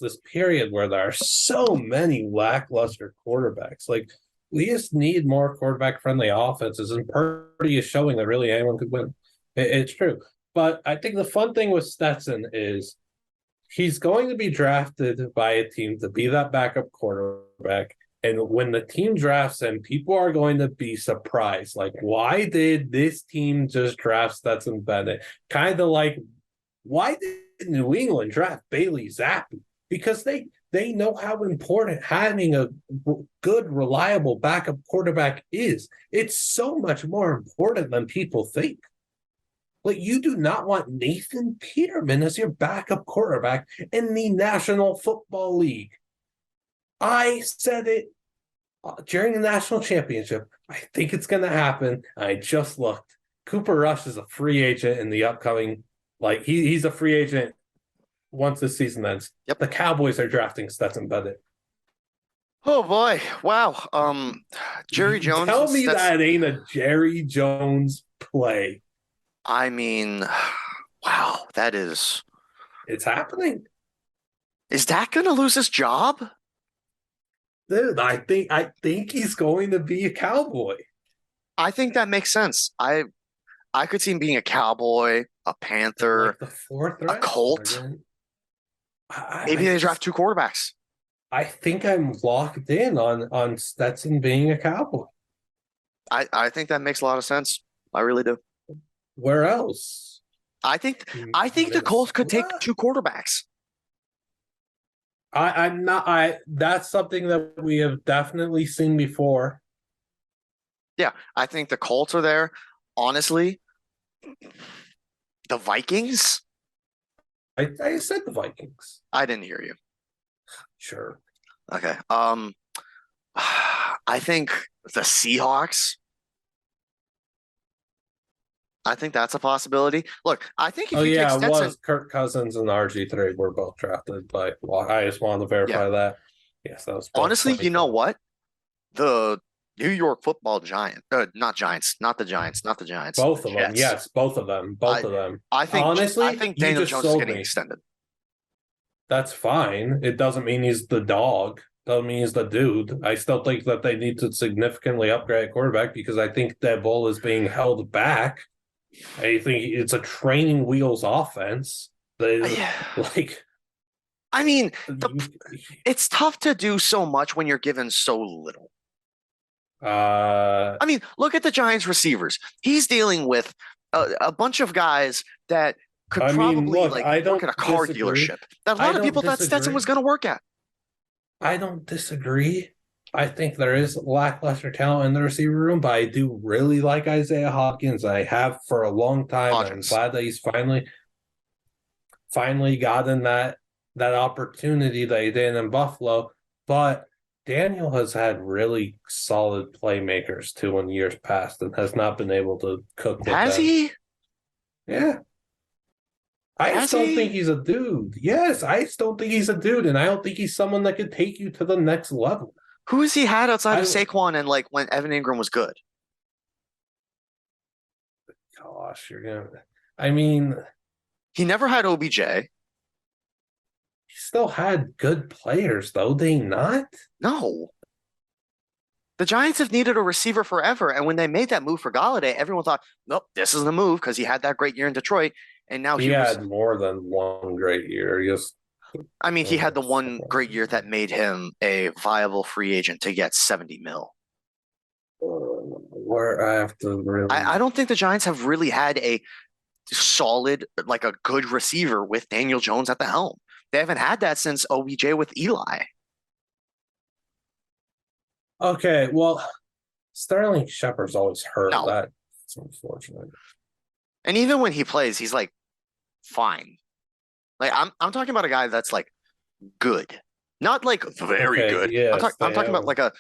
This period where there are so many lackluster quarterbacks. Like, we just need more quarterback-friendly offenses, and Purdy is showing that really anyone could win. It's true. But I think the fun thing with Stetson is he's going to be drafted by a team to be that backup quarterback. And when the team drafts him, people are going to be surprised. Like, why did this team just draft Stetson Bennett? Kind of like, why did New England draft Bailey Zappi? Because they know how important having a good, reliable backup quarterback is. It's so much more important than people think. Like, you do not want Nathan Peterman as your backup quarterback in the National Football League. I said it during the national championship. I think it's going to happen. I just looked. Cooper Rush is a free agent in the upcoming, he's a free agent once this season ends. Yep. The Cowboys are drafting Stetson Bennett. Oh boy. Wow. Jerry Jones. Tell me that ain't a Jerry Jones play. I mean, wow, that is. It's happening. Is Dak going to lose his job? Dude, I think he's going to be a Cowboy. I think that makes sense. I could see him being a Cowboy, a Panther, like the fourth a Colt. Maybe they draft two quarterbacks. I think I'm locked in on Stetson being a Cowboy. I think that makes a lot of sense. I really do. Where else? I think the Colts could take two quarterbacks. I'm not. That's something that we have definitely seen before. Yeah, I think the Colts are there. Honestly, the Vikings. I said the Vikings. I didn't hear you. Sure. Okay. I think the Seahawks. I think that's a possibility. Look, I think if you take Stetson, it was Kirk Cousins and RG3 were both drafted by. Well, I just wanted to verify that. Yes, that was. Honestly, you know what? The New York Football Giants, not Giants, not the Giants. Both of them, yes, both of them. I think honestly, I think Daniel Jones is getting extended. That's fine. It doesn't mean he's the dog. Doesn't mean he's the dude. I still think that they need to significantly upgrade quarterback because I think that ball is being held back. I think it's a training wheels offense. It's tough to do so much when you're given so little. Look at the Giants receivers. He's dealing with a bunch of guys that could probably work at a car dealership. That a lot of people thought Stetson was going to work at. I don't disagree. I think there is lackluster talent in the receiver room, but I do really like Isaiah Hopkins. I have for a long time. I'm glad that he's finally gotten that opportunity that he did in Buffalo. But Daniel has had really solid playmakers too in years past and has not been able to cook with them. Has he? Yeah. I just don't think he's a dude. Yes, I just don't think he's a dude, and I don't think he's someone that could take you to the next level. Who has he had outside of Saquon and when Evan Ingram was good? Gosh, he never had OBJ. He still had good players, though, did he not? No. The Giants have needed a receiver forever, and when they made that move for Golladay, everyone thought, nope, this is the move because he had that great year in Detroit, and now he had more than one great year. He had the one great year that made him a viable free agent to get $70 million. Where I have to really, I don't think the Giants have really had a solid, a good receiver with Daniel Jones at the helm. They haven't had that since OBJ with Eli. Okay, well, Sterling Shepard's always hurt. No. That's unfortunate. And even when he plays, he's fine. I'm talking about a guy that's good, not very good. Yes, I'm talking about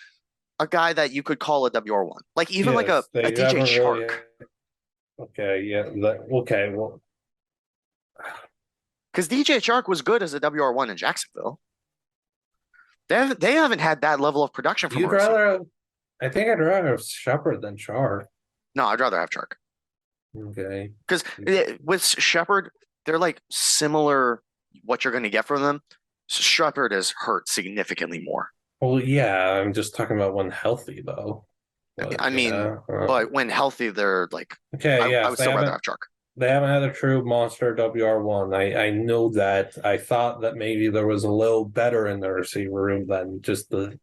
a guy that you could call a WR1, even a DJ Chark. Okay, yeah, okay, well, because DJ Chark was good as a WR1 in Jacksonville. They haven't had that level of production from. I think I'd rather have Shepard than Chark. No, I'd rather have Chark. Okay, because with Shepard, they're similar what you're going to get from them, Shepard is hurt significantly more. Well, yeah, I'm just talking about when healthy though. But I mean, but when healthy, they're like, okay, I yes, would still rather have Chuck. They haven't had a true monster WR1. I know that. I thought that maybe there was a little better in the receiver room than just the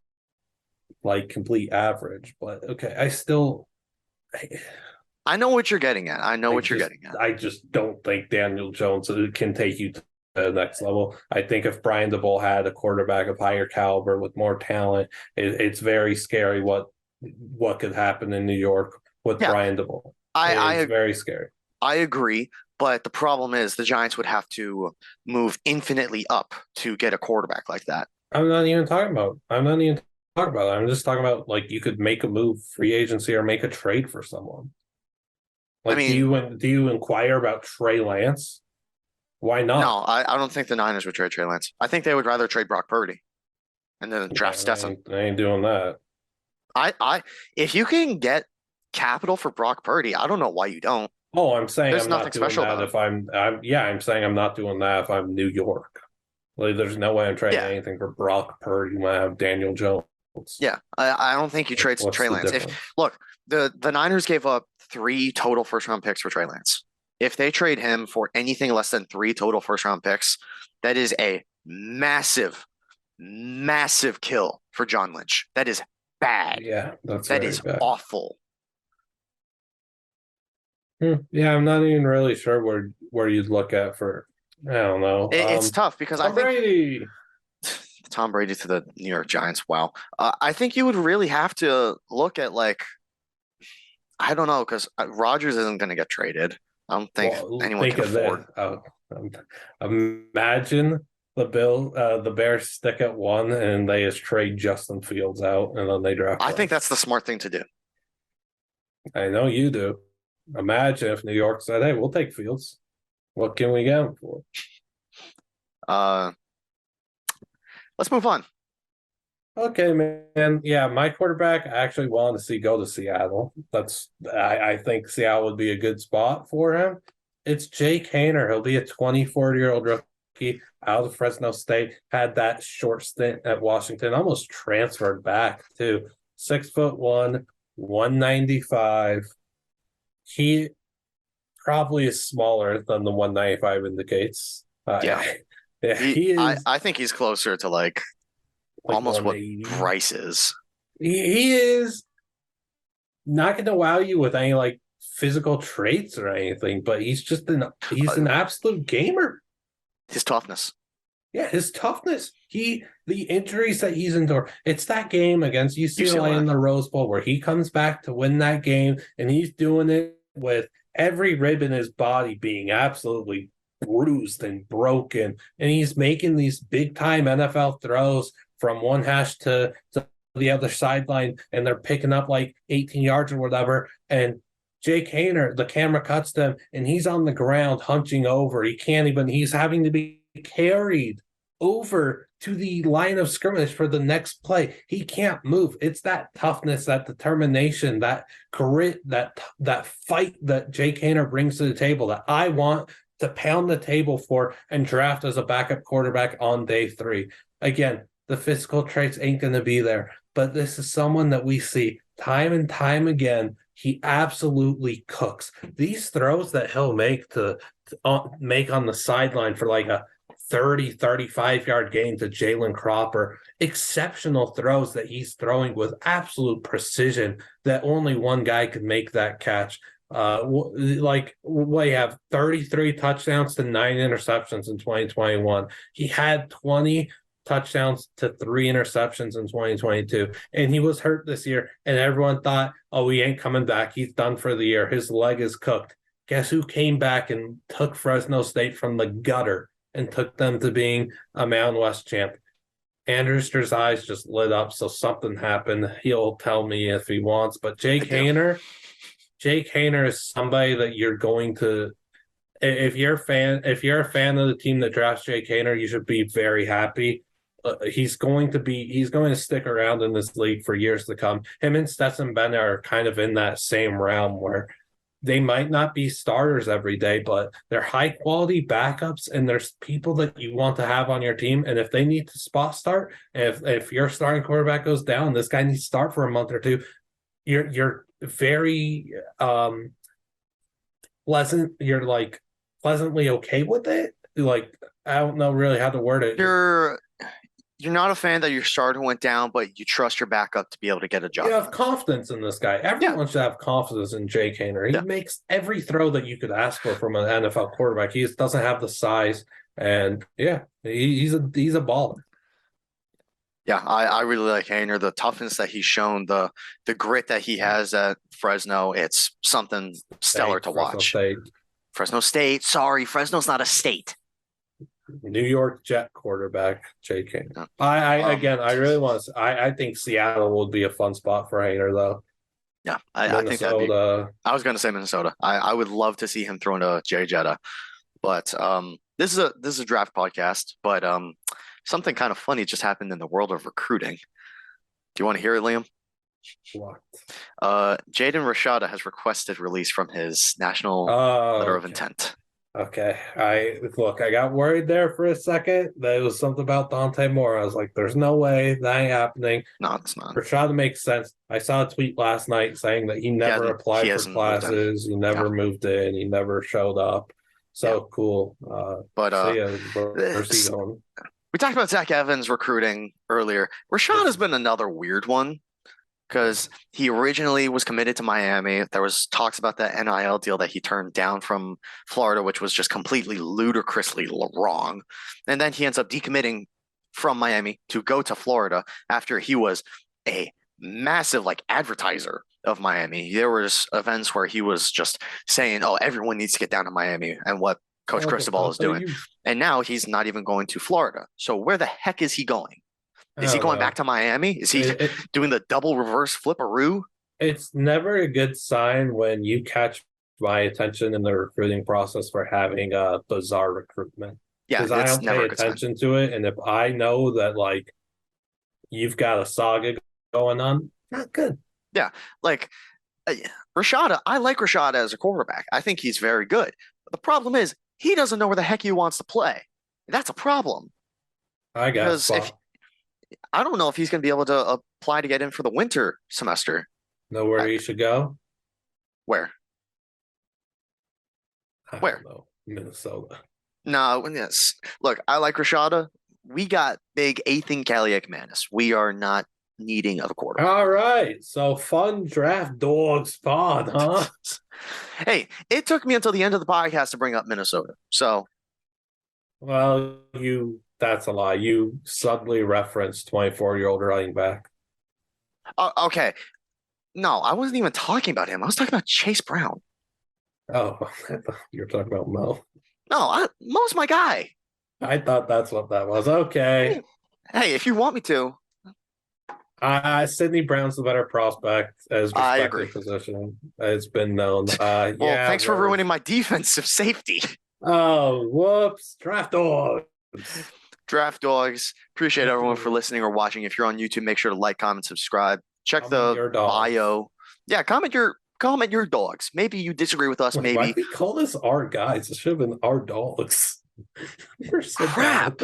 complete average. But okay, I know what you're getting at. I just don't think Daniel Jones can take you to the next level. I think if Brian DeBull had a quarterback of higher caliber with more talent, it's very scary what could happen in New York with Brian DeBull. It's very scary. I agree, but the problem is the Giants would have to move infinitely up to get a quarterback like that. I'm not even talking about that. I'm just talking about you could make a move, free agency, or make a trade for someone. Do you inquire about Trey Lance? Why not? No, I don't think the Niners would trade Trey Lance. I think they would rather trade Brock Purdy and then draft Stetson. I ain't doing that. If you can get capital for Brock Purdy, I don't know why you don't. Oh, I'm saying there's I'm nothing not doing special that if I'm saying I'm not doing that if I'm New York. There's no way I'm trading anything for Brock Purdy when I have Daniel Jones. Yeah, I don't think you trade Trey Lance. Look, the Niners gave up 3 total first-round picks for Trey Lance. If they trade him for anything less than 3 total first-round picks, that is a massive, massive kill for John Lynch. That is bad. Yeah, that is bad. Awful. Yeah, I'm not even really sure where you'd look at for. I don't know. It's tough because Tom Brady. Tom Brady to the New York Giants. Wow. I think you would really have to look at I don't know, because Rodgers isn't going to get traded. I don't think anyone can afford. Imagine the Bears stick at 1 and they just trade Justin Fields out and then they draft. I think that's the smart thing to do. I know you do. Imagine if New York said, "Hey, we'll take Fields. What can we get him for?" Let's move on. Okay, man. Yeah, my quarterback I actually wanted to see go to Seattle. I think Seattle would be a good spot for him. It's Jake Haener. He'll be a 24-year-old rookie out of Fresno State. Had that short stint at Washington. Almost transferred back to 6'1", 195. He probably is smaller than the 195 indicates. He is. I think he's closer to almost what Bryce is. He is not going to wow you with any physical traits or anything, but he's he's an absolute gamer. His toughness. Yeah, his toughness. The injuries that he's endured. It's that game against UCLA in the Rose Bowl where he comes back to win that game, and he's doing it with every rib in his body being absolutely bruised and broken, and he's making these big time NFL throws from one hash to the other sideline, and they're picking up 18 yards or whatever. And Jake Haener, the camera cuts them, and he's on the ground hunching over. He's having to be carried over to the line of scrimmage for the next play. He can't move. It's that toughness, that determination, that grit, that fight that Jake Haener brings to the table that I want to pound the table for and draft as a backup quarterback on day 3. Again, the physical traits ain't going to be there, but this is someone that we see time and time again. He absolutely cooks. These throws that he'll make make on the sideline for a 30, 35-yard gain to Jalen Cropper. Exceptional throws that he's throwing with absolute precision that only one guy could make that catch. We have 33 touchdowns to 9 interceptions in 2021. He had 20 touchdowns to 3 interceptions in 2022, and he was hurt this year, and everyone thought, oh, he ain't coming back. He's done for the year. His leg is cooked. Guess who came back and took Fresno State from the gutter and took them to being a Mountain West champ? Andrewster's eyes just lit up, so something happened. He'll tell me if he wants, but Jake Haener is somebody that you're going to, if you're a fan of the team that drafts Jake Haener, you should be very happy. He's going to stick around in this league for years to come. Him and Stetson Bennett are kind of in that same realm where they might not be starters every day, but they're high quality backups, and there's people that you want to have on your team. And if they need to spot start, if your starting quarterback goes down, this guy needs to start for a month or two. You're very pleasant. You're like pleasantly okay with it. Like, I don't know really how to word it. You're not a fan that your starter went down, but you trust your backup to be able to get a job. You have confidence in this guy. Everyone should have confidence in Jake Haener. He makes every throw that you could ask for from an NFL quarterback. He just doesn't have the size, and he's a baller. Yeah, I really like Haener. The toughness that he's shown, the grit that he has at Fresno, it's something stellar to watch. Fresno State. Sorry, Fresno's not a state. New York Jet quarterback Jake Haener. I really want to. I think Seattle would be a fun spot for Haener, though. Yeah, I think that'd be. I was going to say Minnesota. I would love to see him thrown to Jay Jetta, but this is a draft podcast. But something kind of funny just happened in the world of recruiting. Do you want to hear it, Liam? What? Jaden Rashada has requested release from his national letter of intent. Okay. I got worried there for a second. That was something about Dante Moore. I was like, there's no way that ain't happening. No, it's not. Rashada makes sense. I saw a tweet last night saying that he never applied for classes. He never moved in. He never showed up. So cool. But where's he going? We talked about Zach Evans recruiting earlier. Rashada's been another weird one, because he originally was committed to Miami. There was talks about that NIL deal that he turned down from Florida, which was just completely ludicrously wrong. And then he ends up decommitting from Miami to go to Florida after he was a massive advertiser of Miami. There was events where he was just saying, oh, everyone needs to get down to Miami and what Coach Cristobal is doing. And now he's not even going to Florida. So where the heck is he going? Is he going back to Miami? Is he doing the double reverse flipperoo? It's never a good sign when you catch my attention in the recruiting process for having a bizarre recruitment. Yeah, because I don't pay attention to it. And if I know that you've got a saga going on, not good. Yeah, Rashada, I like Rashada as a quarterback. I think he's very good. But the problem is he doesn't know where the heck he wants to play. That's a problem. I guess. I don't know if he's going to be able to apply to get in for the winter semester. Know where he should go? Where? I don't know. Minnesota. No, yes. Look, I like Rashada. We got big Ethan Kaliak-Manis. We are not needing a quarterback. All right. So fun draft Dawgs pod, huh? Hey, it took me until the end of the podcast to bring up Minnesota. So. Well, that's a lie. You suddenly referenced 24-year-old running back. Okay. No, I wasn't even talking about him. I was talking about Chase Brown. Oh, I thought you were talking about Mo. No, Mo's my guy. I thought that's what that was. Okay. Hey, if you want me to. Sidney Brown's the better prospect as respective position. It's been known. Thanks for ruining my defensive safety. Oh, whoops. Draft Dawgs. Draft Dawgs. Appreciate everyone for listening or watching. If you're on YouTube, make sure to like, comment, subscribe. Check the bio. Yeah, comment your dogs. Maybe you disagree with us. Maybe. Why did we call this our guys? It should have been our dogs. We're so crap.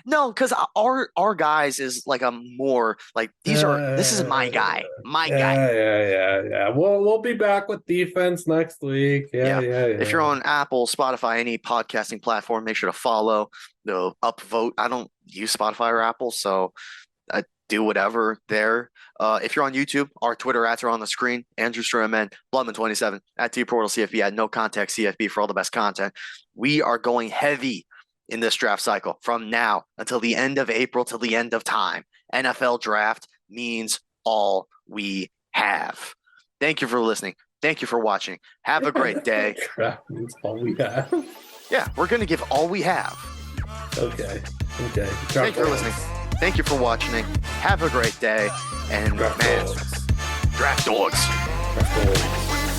No, because our guys is a more this is my guy. Yeah. We'll be back with defense next week. Yeah. If you're on Apple, Spotify, any podcasting platform, make sure to follow the upvote. I don't use Spotify or Apple, so I do whatever there. If you're on YouTube, our Twitter ads are on the screen. Andrew Stroman, Blumman27, at TPortalCFB, at NoContextCFB for all the best content. We are going heavy in this draft cycle from now until the end of April, till the end of time. NFL draft means all we have. Thank you for listening. Thank you for watching. Have a great day. Draft means all we have. Yeah, we're going to give all we have. Okay. Thank you for listening. Thank you for watching. Have a great day. And Draft Dawgs. Draft Dawgs.